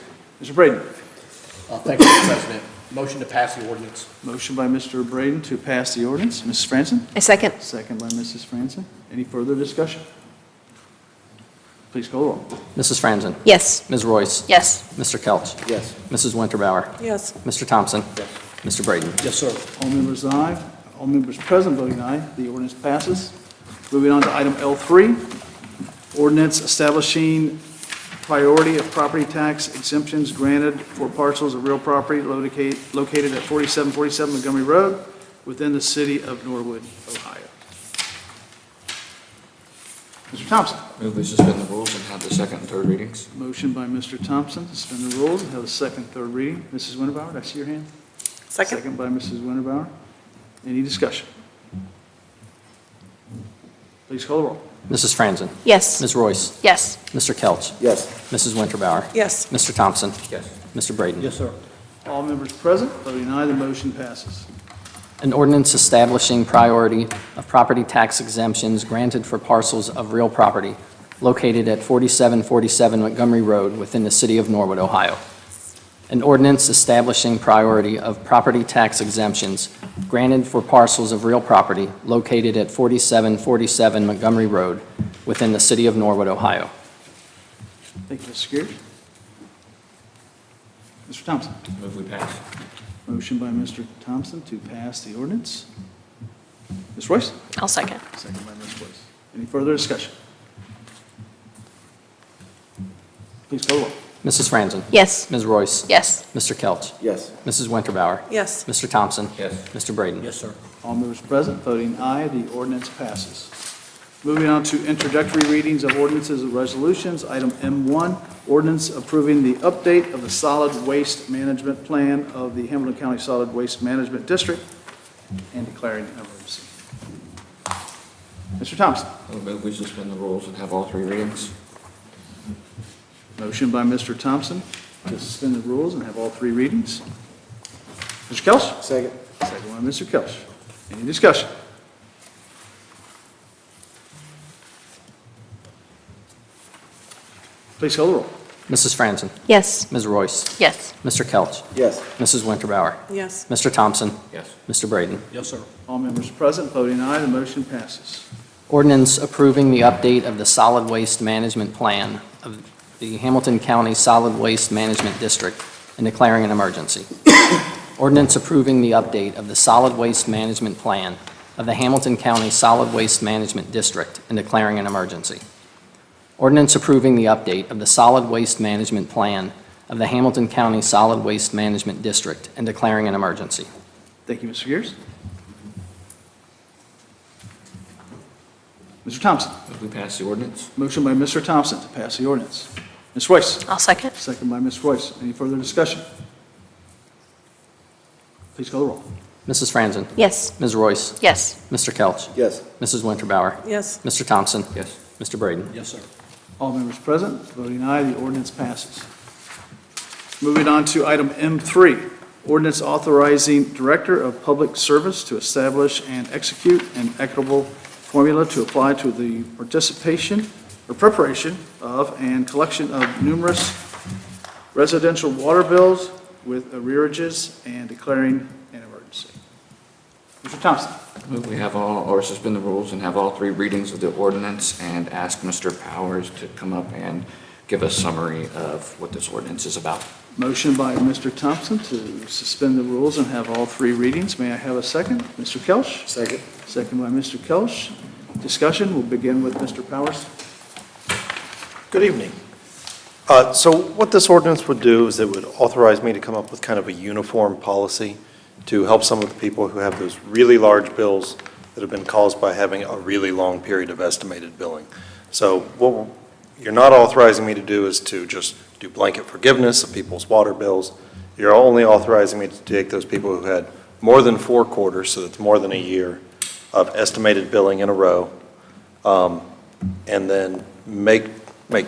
Mr. Braden. Thank you, Mr. President. Motion to pass the ordinance. Motion by Mr. Braden to pass the ordinance. Mrs. Franzen. I second. Second by Mrs. Franzen. Any further discussion? Please call the roll. Mrs. Franzen? Yes. Ms. Royce? Yes. Mr. Kelch? Yes. Mrs. Winterbauer? Yes. Mr. Thompson? Yes. Mr. Braden? Yes, sir. All members aye. All members present voting aye. The ordinance passes. Moving on to item L3, ordinance establishing priority of property tax exemptions granted for parcels of real property located at 4747 Montgomery Road within the city of Norwood, Ohio. Mr. Thompson. Move we suspend the rules and have the second and third readings. Motion by Mr. Thompson to suspend the rules and have the second, third reading. Mrs. Winterbauer, did I see your hand? Second. Second by Mrs. Winterbauer. Any discussion? Please call the roll. Mrs. Franzen? Yes. Ms. Royce? Yes. Mr. Kelch? Yes. Mrs. Winterbauer? Yes. Mr. Thompson? Yes. Mr. Braden? Yes, sir. All members present, voting aye, the motion passes. An ordinance establishing priority of property tax exemptions granted for parcels of real property located at 4747 Montgomery Road within the city of Norwood, Ohio. An ordinance establishing priority of property tax exemptions granted for parcels of real property located at 4747 Montgomery Road within the city of Norwood, Ohio. Thank you, Mr. Gears. Mr. Thompson. Move we pass. Motion by Mr. Thompson to pass the ordinance. Ms. Royce? I'll second. Second by Ms. Royce. Any further discussion? Please call the roll. Mrs. Franzen? Yes. Ms. Royce? Yes. Mr. Kelch? Yes. Mrs. Winterbauer? Yes. Mr. Thompson? Yes. Mr. Braden? Yes, sir. All members present, voting aye, the ordinance passes. Moving on to introductory readings of ordinances and resolutions. Item M1, ordinance approving the update of the solid waste management plan of the Hamilton County Solid Waste Management District and declaring an emergency. Mr. Thompson. Move we suspend the rules and have all three readings. Motion by Mr. Thompson to suspend the rules and have all three readings. Mr. Kelch? Second. Second by Mr. Kelch. Any discussion? Please call the roll. Mrs. Franzen? Yes. Ms. Royce? Yes. Mr. Kelch? Yes. Mrs. Winterbauer? Yes. Mr. Thompson? Yes. Mr. Braden? Yes, sir. All members present, voting aye, the motion passes. Ordinance approving the update of the solid waste management plan of the Hamilton County Solid Waste Management District and declaring an emergency. Ordinance approving the update of the solid waste management plan of the Hamilton County Solid Waste Management District and declaring an emergency. Ordinance approving the update of the solid waste management plan of the Hamilton County Solid Waste Management District and declaring an emergency. Thank you, Mr. Gears. Mr. Thompson. Move we pass the ordinance. Motion by Mr. Thompson to pass the ordinance. Ms. Royce. I'll second. Second by Ms. Royce. Any further discussion? Please call the roll. Mrs. Franzen? Yes. Ms. Royce? Yes. Mr. Kelch? Yes. Mrs. Winterbauer? Yes. Mr. Thompson? Yes. Mr. Braden? Yes, sir. All members present, voting aye, the ordinance passes. Moving on to item M3, ordinance authorizing Director of Public Service to establish and execute an equitable formula to apply to the participation or preparation of and collection of numerous residential water bills with arrearages and declaring an emergency. Mr. Thompson. Move we have all, or suspend the rules and have all three readings of the ordinance and ask Mr. Powers to come up and give a summary of what this ordinance is about. Motion by Mr. Thompson to suspend the rules and have all three readings. May I have a second? Mr. Kelch? Second. Second by Mr. Kelch. Discussion, we'll begin with Mr. Powers. Good evening. So what this ordinance would do is it would authorize me to come up with kind of a uniform policy to help some of the people who have those really large bills that have been caused by having a really long period of estimated billing. So what you're not authorizing me to do is to just do blanket forgiveness of people's water bills. You're only authorizing me to take those people who had more than 4 quarters, so that's more than a year, of estimated billing in a row, and then make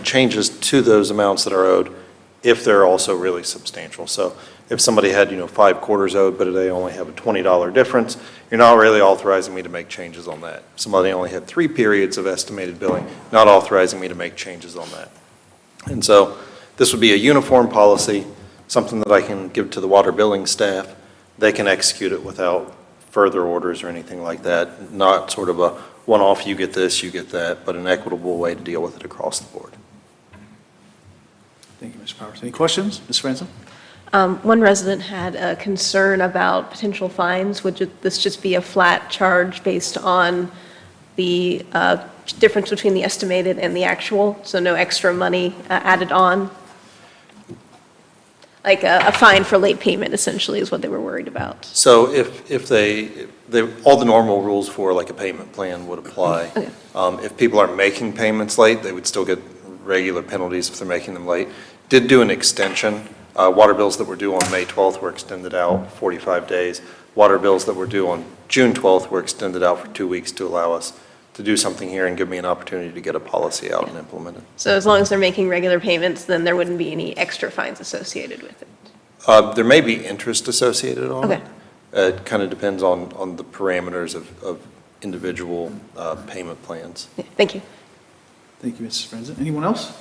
changes to those amounts that are owed if they're also really substantial. So if somebody had, 5 quarters owed, but they only have a $20 difference, you're not really authorizing me to make changes on that. If somebody only had 3 periods of estimated billing, not authorizing me to make changes on that. And so this would be a uniform policy, something that I can give to the water billing staff. They can execute it without further orders or anything like that, not sort of a one-off, you get this, you get that, but an equitable way to deal with it across the board. Thank you, Mr. Powers. Any questions? Ms. Franzen? One resident had a concern about potential fines. Would this just be a flat charge based on the difference between the estimated and the actual, so no extra money added on? like a fine for late payment, essentially, is what they were worried about. So if all the normal rules for like a payment plan would apply. Okay. If people are making payments late, they would still get regular penalties if they're making them late. Did do an extension. Water bills that were due on May 12th were extended out 45 days. Water bills that were due on June 12th were extended out for 2 weeks to allow us to do something here and give me an opportunity to get a policy out and implement it. So as long as they're making regular payments, then there wouldn't be any extra fines associated with it. There may be interest associated on it. Okay. It kind of depends on the parameters of individual payment plans. Yeah, thank you. Thank you, Mrs. Franzen. Anyone else?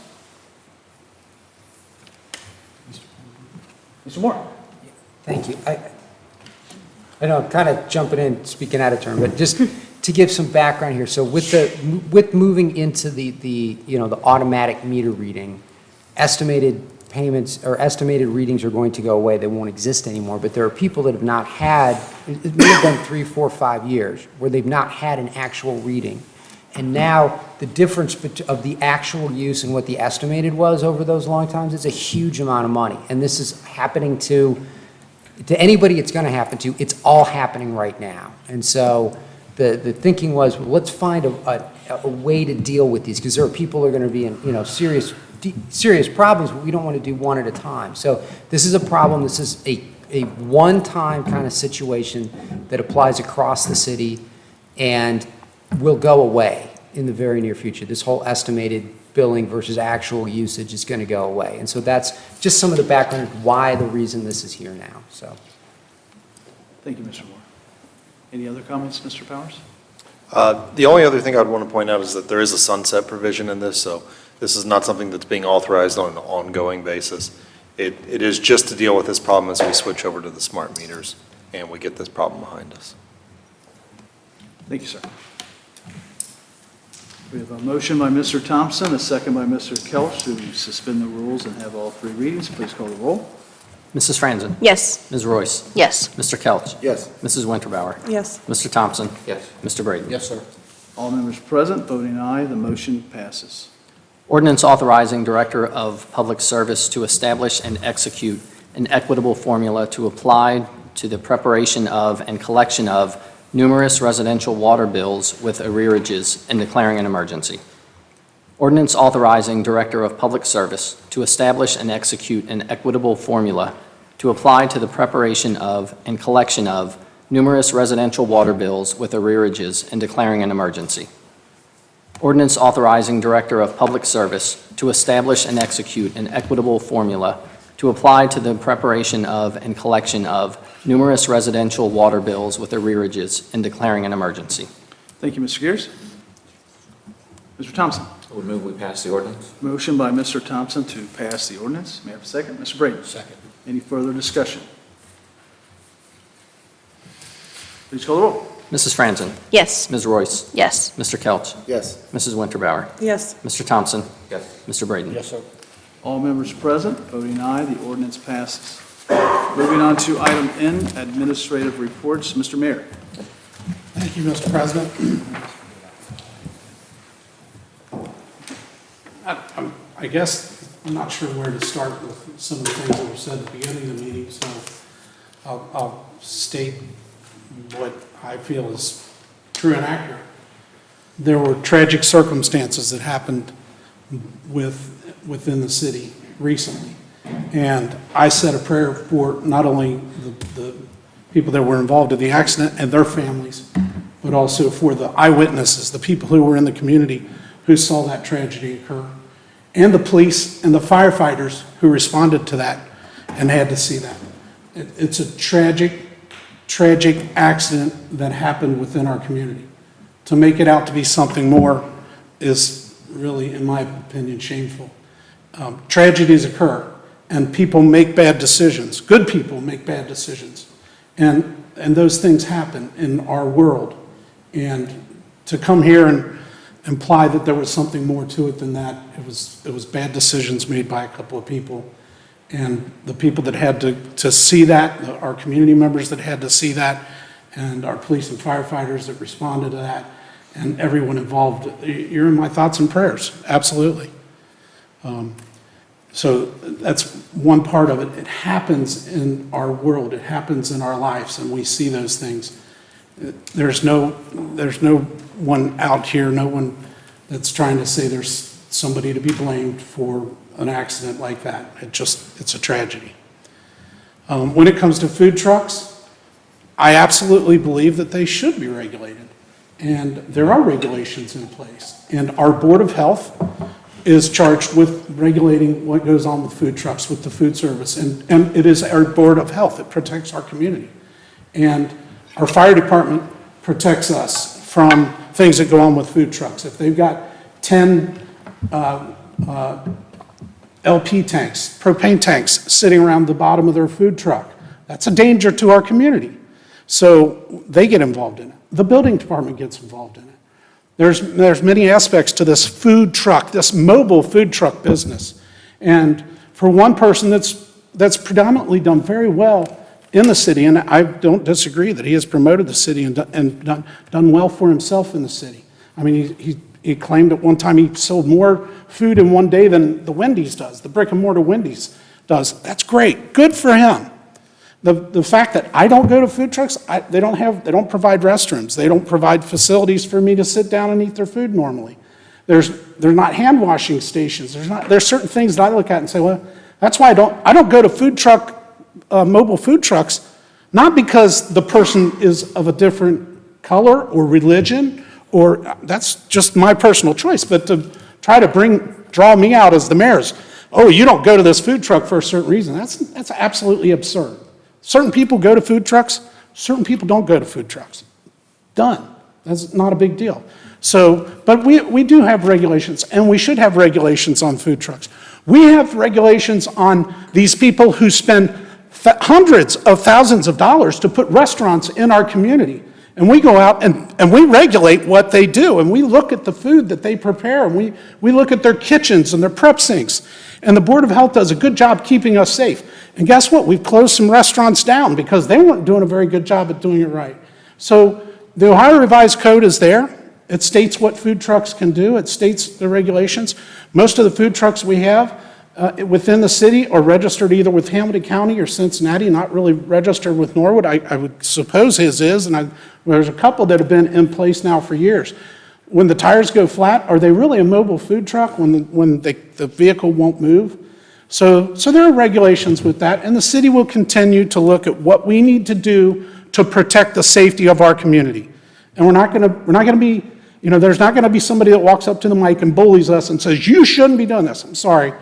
Mr. Moore? Thank you. I know I'm kind of jumping in, speaking out of turn, but just to give some background here. So with moving into the automatic meter reading, estimated payments or estimated readings are going to go away. They won't exist anymore. But there are people that have not had, it may have been 3, 4, 5 years where they've not had an actual reading. And now the difference of the actual use and what the estimated was over those long times is a huge amount of money. And this is happening to anybody it's going to happen to. It's all happening right now. And so the thinking was, well, let's find a way to deal with these, because there are people who are going to be in serious problems, but we don't want to do one at a time. So this is a problem. This is a one-time kind of situation that applies across the city and will go away in the very near future. This whole estimated billing versus actual usage is going to go away. And so that's just some of the background of why the reason this is here now. So, Thank you, Mr. Moore. Any other comments, Mr. Powers? The only other thing I'd want to point out is that there is a sunset provision in this, so this is not something that's being authorized on an ongoing basis. It is just to deal with this problem as we switch over to the smart meters and we get this problem behind us. Thank you, sir. We have a motion by Mr. Thompson, a second by Mr. Kelch to suspend the rules and have all 3 readings. Please call the roll. Mrs. Franzen? Yes. Ms. Royce? Yes. Mr. Kelch? Yes. Mrs. Winterbauer? Yes. Mr. Thompson? Yes. Mr. Braden? Yes, sir. All members present, voting aye, the motion passes. Ordinance authorizing Director of Public Service to establish and execute an equitable formula to apply to the preparation of and collection of numerous residential water bills with arrearages and declaring an emergency. Ordinance authorizing Director of Public Service to establish and execute an equitable formula to apply to the preparation of and collection of numerous residential water bills with arrearages and declaring an emergency. Ordinance authorizing Director of Public Service to establish and execute an equitable formula to apply to the preparation of and collection of numerous residential water bills with arrearages and declaring an emergency. Thank you, Mr. Gears. Mr. Thompson. I would move we pass the ordinance. Motion by Mr. Thompson to pass the ordinance. May I have a second? Mr. Braden. Second. Any further discussion? Please call the roll. Mrs. Franzen? Yes. Ms. Royce? Yes. Mr. Kelch? Yes. Mrs. Winterbauer? Yes. Mr. Thompson? Yes. Mr. Braden? Yes, sir. All members present, voting aye, the ordinance passes. Moving on to item N, administrative reports. Mr. Mayor. Thank you, Mr. President. I guess I'm not sure where to start with some of the things that were said at the beginning of the meeting, so I'll state what I feel is true and accurate. There were tragic circumstances that happened within the city recently, and I said a prayer for not only the people that were involved in the accident and their families, but also for the eyewitnesses, the people who were in the community who saw that tragedy occur, and the police and the firefighters who responded to that and had to see that. It's a tragic accident that happened within our community. To make it out to be something more is really, in my opinion, shameful. Tragedies occur, and people make bad decisions. Good people make bad decisions. And those things happen in our world. And to come here and imply that there was something more to it than that, it was bad decisions made by a couple of people. And the people that had to see that, our community members that had to see that, and our police and firefighters that responded to that, and everyone involved, you're in my thoughts and prayers, absolutely. So that's one part of it. It happens in our world, it happens in our lives, and we see those things. There's no one out here, no one that's trying to say there's somebody to be blamed for an accident like that. It's a tragedy. When it comes to food trucks, I absolutely believe that they should be regulated. And there are regulations in place. And our Board of Health is charged with regulating what goes on with food trucks, with the food service. And it is our Board of Health. It protects our community. And our fire department protects us from things that go on with food trucks. If they've got 10 LP tanks, propane tanks sitting around the bottom of their food truck, that's a danger to our community. So they get involved in it. The building department gets involved in it. There's many aspects to this food truck, this mobile food truck business. And for one person that's predominantly done very well in the city, and I don't disagree that he has promoted the city and done well for himself in the city. I mean, he claimed at one time he sold more food in one day than the Wendy's does, the brick and mortar Wendy's does. That's great, good for him. The fact that I don't go to food trucks, they don't provide restrooms. They don't provide facilities for me to sit down and eat their food normally. There's not hand washing stations. There's certain things that I look at and say, well, that's why I don't go to food truck, mobile food trucks, not because the person is of a different color or religion, or that's just my personal choice, but to try to draw me out as the mayor's, oh, you don't go to this food truck for a certain reason. That's absolutely absurd. Certain people go to food trucks, certain people don't go to food trucks. Done. That's not a big deal. So, but we do have regulations, and we should have regulations on food trucks. We have regulations on these people who spend hundreds of thousands of dollars to put restaurants in our community. And we go out and we regulate what they do, and we look at the food that they prepare, and we look at their kitchens and their prep sinks. And the Board of Health does a good job keeping us safe. And guess what? We've closed some restaurants down because they weren't doing a very good job at doing it right. So the Ohio Revised Code is there. It states what food trucks can do. It states the regulations. Most of the food trucks we have within the city are registered either with Hamilton County or Cincinnati, not really registered with Norwood. I would suppose his is, and there's a couple that have been in place now for years. When the tires go flat, are they really a mobile food truck when the vehicle won't move? So there are regulations with that, and the city will continue to look at what we need to do to protect the safety of our community. And we're not going to be, there's not going to be somebody that walks up to the mic and bullies us and says, you shouldn't be doing this. I'm sorry.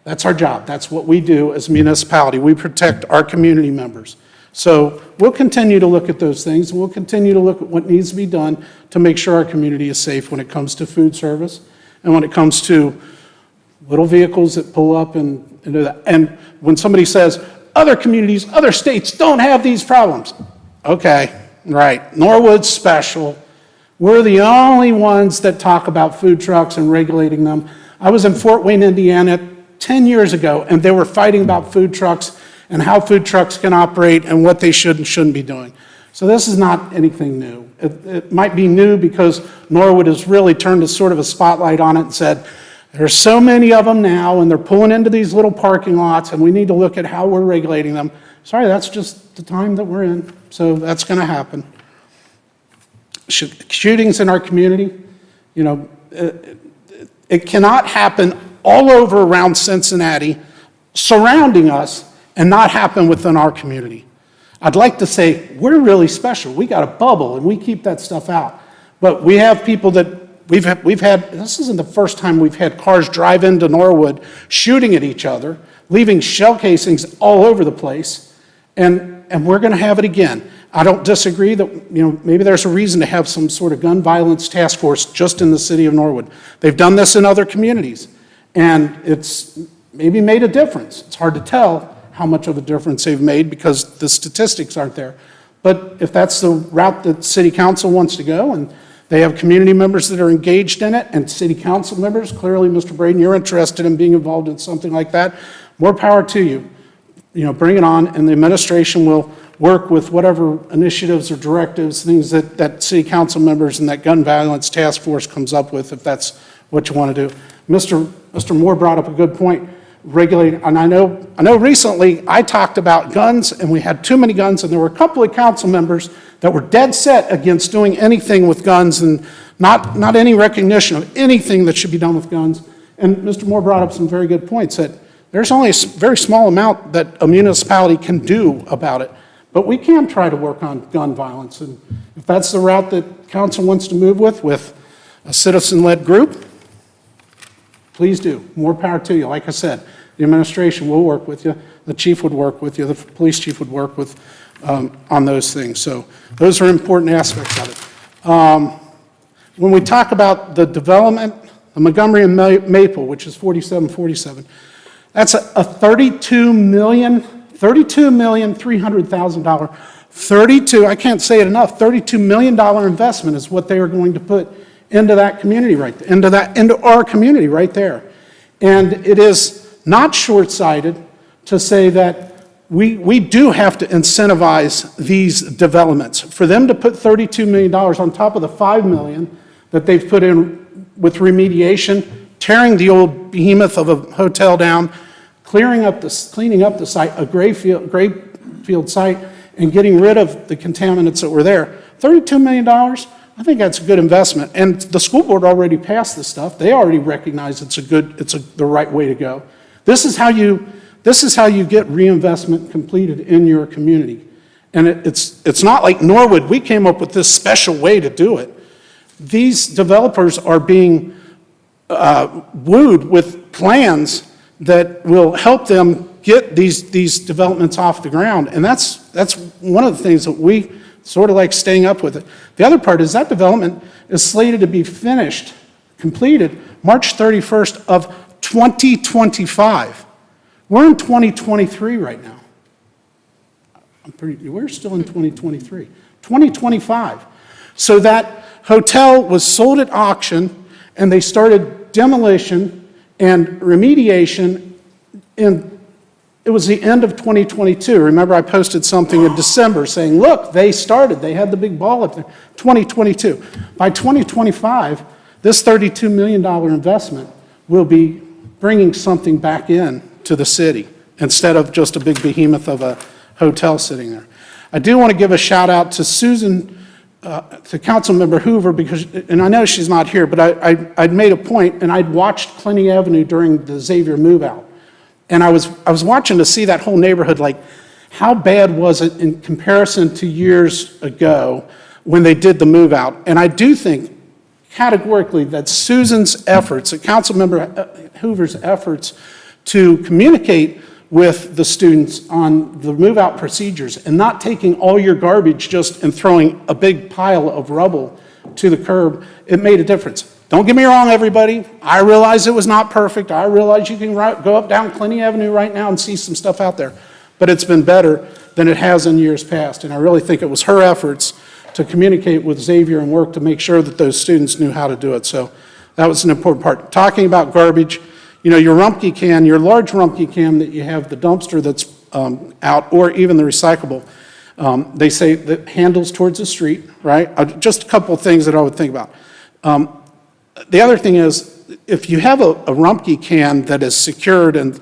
That's our job. That's what we do as a municipality. We protect our community members. So we'll continue to look at those things, and we'll continue to look at what needs to be done to make sure our community is safe when it comes to food service and when it comes to little vehicles that pull up and when somebody says, other communities, other states don't have these problems. Okay, right. Norwood's special. We're the only ones that talk about food trucks and regulating them. I was in Fort Wayne, Indiana 10 years ago, and they were fighting about food trucks and how food trucks can operate and what they should and shouldn't be doing. So this is not anything new. It might be new because Norwood has really turned a sort of a spotlight on it and said, there's so many of them now, and they're pulling into these little parking lots, and we need to look at how we're regulating them. Sorry, that's just the time that we're in, so that's going to happen. Shootings in our community, it cannot happen all over around Cincinnati, surrounding us, and not happen within our community. I'd like to say we're really special. We got a bubble, and we keep that stuff out. But we have people that we've had, this isn't the first time we've had cars drive into Norwood shooting at each other, leaving shell casings all over the place, and we're going to have it again. I don't disagree that maybe there's a reason to have some sort of gun violence task force just in the city of Norwood. They've done this in other communities, and it's maybe made a difference. It's hard to tell how much of a difference they've made because the statistics aren't there. But if that's the route that city council wants to go, and they have community members that are engaged in it, and city council members, clearly, Mr. Braden, you're interested in being involved in something like that, more power to you. Bring it on, and the administration will work with whatever initiatives or directives, things that city council members and that gun violence task force comes up with, if that's what you want to do. Mr. Moore brought up a good point. regulating, and I know recently I talked about guns and we had too many guns and there were a couple of council members that were dead set against doing anything with guns and not any recognition of anything that should be done with guns. And Mr. Moore brought up some very good points that there's only a very small amount that a municipality can do about it. But we can try to work on gun violence. And if that's the route that council wants to move with a citizen-led group, please do. More power to you. Like I said, the administration will work with you. The chief would work with you. The police chief would work with on those things. So those are important aspects of it. When we talk about the development, the Montgomery and Maple, which is 4747, that's a $32,300,000, I can't say it enough, $32 million investment is what they are going to put into that community right there, into our community right there. And it is not short-sighted to say that we do have to incentivize these developments. For them to put $32 million on top of the $5 million that they've put in with remediation, tearing the old behemoth of a hotel down, cleaning up the site, a gray field site, and getting rid of the contaminants that were there. $32 million, I think that's a good investment. And the school board already passed this stuff. They already recognize it's the right way to go. This is how you get reinvestment completed in your community. And it's not like Norwood, we came up with this special way to do it. These developers are being wooed with plans that will help them get these developments off the ground. And that's one of the things that we sort of like staying up with it. The other part is that development is slated to be finished, completed, March 31st of 2025. We're in 2023 right now. We're still in 2023. 2025. So that hotel was sold at auction, and they started demolition and remediation in, it was the end of 2022. Remember, I posted something in December saying, look, they had the big ball up there, 2022. By 2025, this $32 million investment will be bringing something back in to the city instead of just a big behemoth of a hotel sitting there. I do want to give a shout out to Susan, to Councilmember Hoover, because, and I know she's not here, but I'd made a point, and I'd watched Clinton Avenue during the Xavier move out. And I was watching to see that whole neighborhood, like, how bad was it in comparison to years ago when they did the move out? And I do think categorically that Susan's efforts, Councilmember Hoover's efforts to communicate with the students on the move-out procedures and not taking all your garbage just and throwing a big pile of rubble to the curb, it made a difference. Don't get me wrong, everybody. I realize it was not perfect. I realize you can go up down Clinton Avenue right now and see some stuff out there. But it's been better than it has in years past. And I really think it was her efforts to communicate with Xavier and work to make sure that those students knew how to do it. So that was an important part. Talking about garbage, you know, your Rumpke can, your large Rumpke can that you have the dumpster that's out, or even the recyclable, they say that handles towards the street, right? Just a couple of things that I would think about. The other thing is, if you have a Rumpke can that is secured and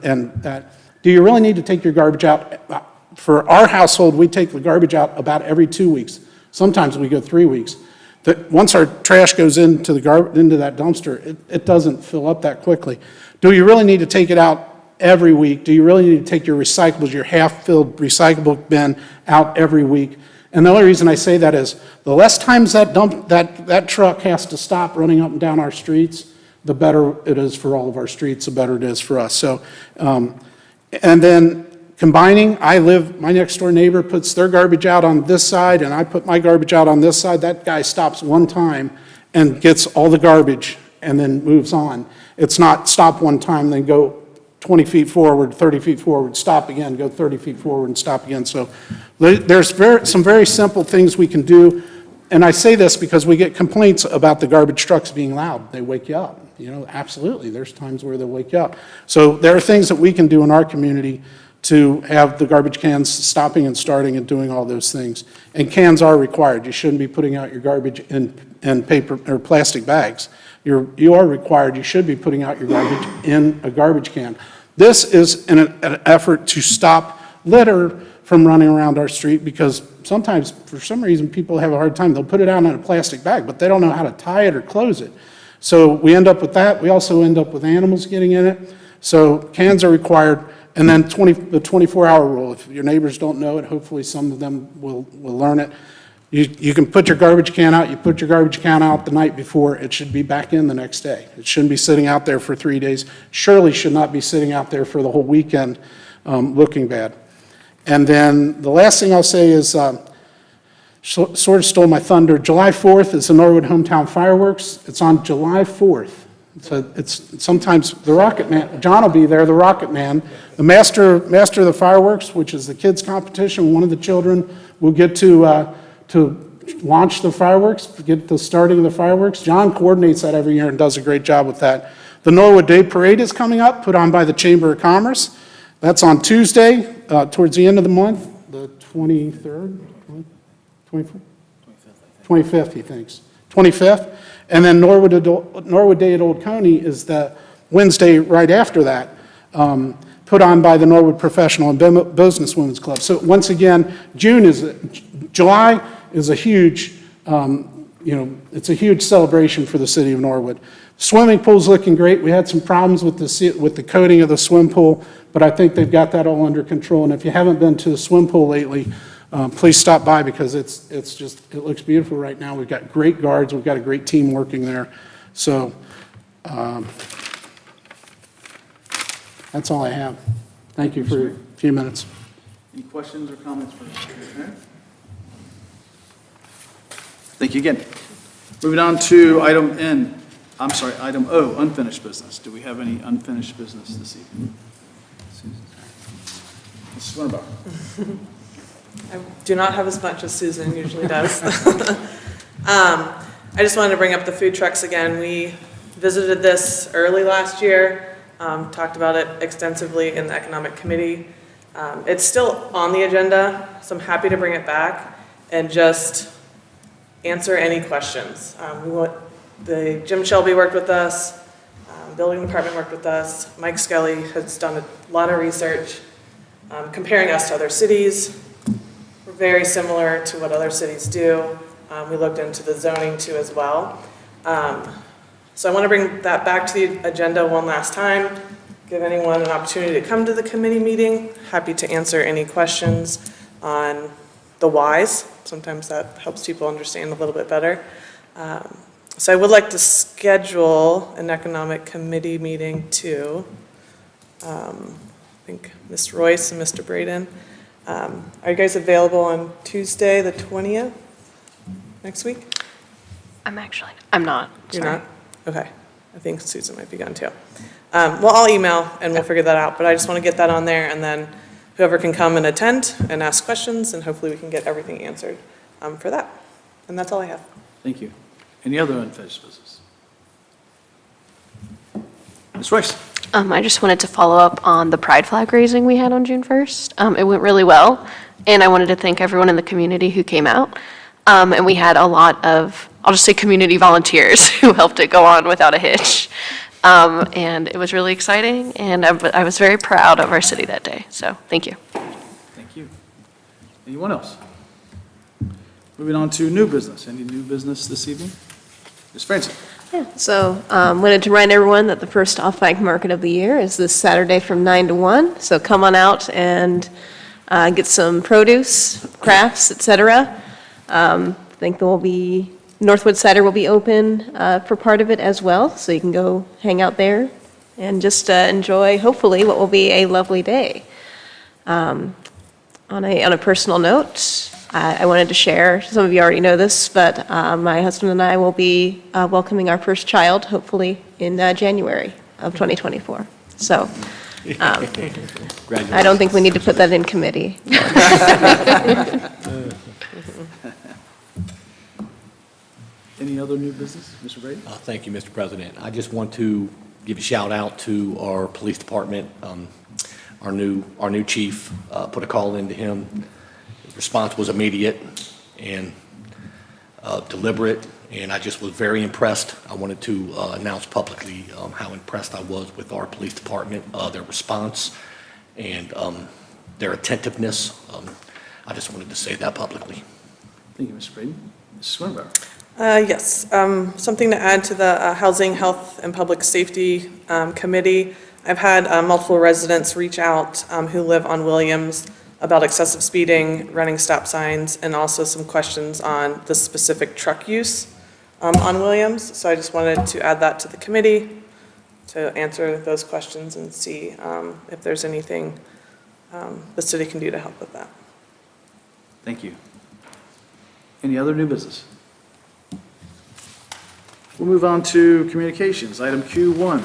that, do you really need to take your garbage out? For our household, we take the garbage out about every 2 weeks. Sometimes we go 3 weeks. Once our trash goes into that dumpster, it doesn't fill up that quickly. Do you really need to take it out every week? Do you really need to take your recyclables, your half-filled recyclable bin out every week? And the only reason I say that is the less times that truck has to stop running up and down our streets, the better it is for all of our streets, the better it is for us. So, and then combining, my next door neighbor puts their garbage out on this side and I put my garbage out on this side. That guy stops one time and gets all the garbage and then moves on. It's not stop one time, then go 20 feet forward, 30 feet forward, stop again, go 30 feet forward and stop again. So there's some very simple things we can do. And I say this because we get complaints about the garbage trucks being loud. They wake you up. You know, absolutely. There's times where they wake you up. So there are things that we can do in our community to have the garbage cans stopping and starting and doing all those things. And cans are required. You shouldn't be putting out your garbage in paper or plastic bags. You are required, you should be putting out your garbage in a garbage can. This is an effort to stop litter from running around our street, because sometimes, for some reason, people have a hard time. They'll put it out in a plastic bag, but they don't know how to tie it or close it. So we end up with that. We also end up with animals getting in it. So cans are required. And then the 24-hour rule. If your neighbors don't know it, hopefully some of them will learn it. You can put your garbage can out. You put your garbage can out the night before, it should be back in the next day. It shouldn't be sitting out there for 3 days. Surely should not be sitting out there for the whole weekend looking bad. And then the last thing I'll say is, sort of stole my thunder. July 4th is the Norwood Hometown Fireworks. It's on July 4th. So it's sometimes the Rocket Man, John will be there, the Rocket Man. The master of the fireworks, which is the kids' competition, one of the children will get to launch the fireworks, get the starting of the fireworks. John coordinates that every year and does a great job with that. The Norwood Day Parade is coming up, put on by the Chamber of Commerce. That's on Tuesday, towards the end of the month, the 23rd, 24th? 25th, he thinks. 25th. And then Norwood Day at Old Coney is the Wednesday right after that, put on by the Norwood Professional and Business Women's Club. So once again, July is a huge, it's a huge celebration for the city of Norwood. Swimming pool's looking great. We had some problems with the coating of the swim pool, but I think they've got that all under control. And if you haven't been to the swim pool lately, please stop by, because it looks beautiful right now. We've got great guards. We've got a great team working there. So that's all I have. Thank you for a few minutes. Any questions or comments for Mr. Mayor? Thank you again. Moving on to item O, unfinished business. Do we have any unfinished business this evening? Mrs. Winterbauer. I do not have as much as Susan usually does. I just wanted to bring up the food trucks again. We visited this early last year, talked about it extensively in the Economic Committee. It's still on the agenda, so I'm happy to bring it back and just answer any questions. Jim Shelby worked with us, Building Department worked with us, Mike Skelly has done a lot of research comparing us to other cities. We're very similar to what other cities do. We looked into the zoning too as well. So I want to bring that back to the agenda one last time, give anyone an opportunity to come to the committee meeting. Happy to answer any questions on the whys. Sometimes that helps people understand a little bit better. So I would like to schedule an economic committee meeting too. I think Ms. Royce and Mr. Braden. Are you guys available on Tuesday, the 20th, next week? I'm not. You're Sorry. not? Okay. I think Susan might be gone too. Well, I'll email and we'll figure that out, but I just want to get that on there, and then whoever can come and attend and ask questions, and hopefully we can get everything answered for that. And that's all I have. Thank you. Any other unfinished business? Ms. Royce? I just wanted to follow up on the pride flag raising we had on June 1st. It went really well, and I wanted to thank everyone in the community who came out. And we had a lot of, I'll just say, community volunteers who helped it go on without a hitch. And it was really exciting, and I was very proud of our city that day. So thank you. Thank you. Anyone else? Moving on to new business. Any new business this evening? Ms. Franson? Yeah, so wanted to remind everyone that the first off-bike market of the year is this Saturday from 9 to 1. So come on out and get some produce, crafts, etc. I think there will be, Northwood Cider will be open for part of it as well, so you can go hang out there and just enjoy, hopefully, what will be a lovely day. On a personal note, I wanted to share, some of you already know this, but my husband and I will be welcoming our first child, hopefully, in January of 2024. So I don't think we need to put that in committee. Any other new business? Mr. Brady? Thank you, Mr. President. I just want to give a shout out to our police department. Our new chief, put a call into him. His response was immediate and deliberate and I just was very impressed. I wanted to announce publicly how impressed I was with our police department, their response, and their attentiveness. I just wanted to say that publicly. Thank you, Mr. Braden. Mrs. Swinburne. Yes, something to add to the Housing, Health, and Public Safety Committee. I've had multiple residents reach out who live on Williams about excessive speeding, running stop signs, and also some questions on the specific truck use on Williams. So I just wanted to add that to the committee to answer those questions and see if there's anything the city can do to help with that. Thank you. Any other new business? We'll move on to communications. Item Q1,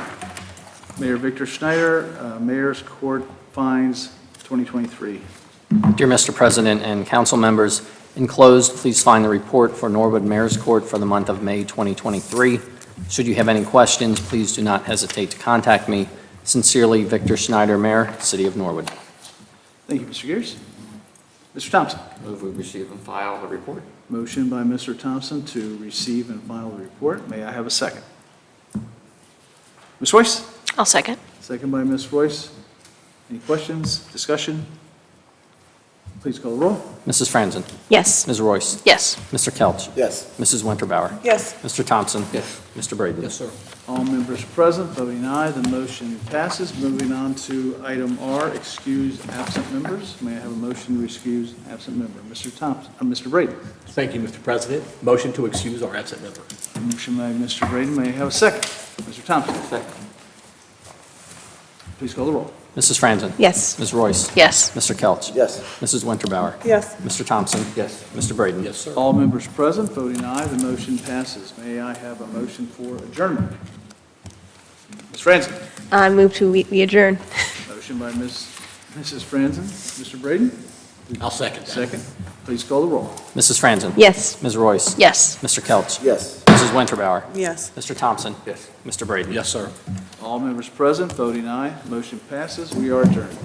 Mayor Victor Schneider, Mayor's Court Fines 2023. Dear Mr. President and council members, enclosed, please find the report for Norwood Mayor's Court for the month of May 2023. Should you have any questions, please do not hesitate to contact me. Sincerely, Victor Schneider, Mayor, City of Norwood. Thank you, Mr. Gears. Mr. Thompson. Move we receive and file the report. Motion by Mr. Thompson to receive and file the report. May I have a second? Ms. Royce? I'll second. Second by Ms. Royce. Any questions, discussion? Please call the roll. Mrs. Franzen. Yes. Ms. Royce. Yes. Mr. Kelch. Yes. Mrs. Winterbauer. Yes. Mr. Thompson. Yes. Mr. Braden. Yes, sir. All members present, voting aye, the motion passes. Moving on to item R, excuse absent members. May I have a motion to excuse absent member? Mr. Thompson, Mr. Braden. Thank you, Mr. President. Motion to excuse our absent member. Motion by Mr. Braden. May I have a second? Mr. Thompson. Second. Please call the roll. Mrs. Franzen. Yes. Ms. Royce. Yes. Mr. Kelch. Yes. Mrs. Winterbauer. Yes. Mr. Thompson. Yes. Mr. Braden. Yes, sir. All members present, voting aye, the motion passes. May I have a motion for adjournment? Ms. Franzen. I move to we adjourn. Motion by Mrs. Franzen. Mr. Braden? I'll second that. Second. Please call the roll. Mrs. Franzen. Yes. Ms. Royce. Yes. Mr. Kelch. Yes. Mrs. Winterbauer. Yes. Mr. Thompson. Yes. Mr. Braden. Yes, sir. All members present, voting aye, motion passes. We are adjourned.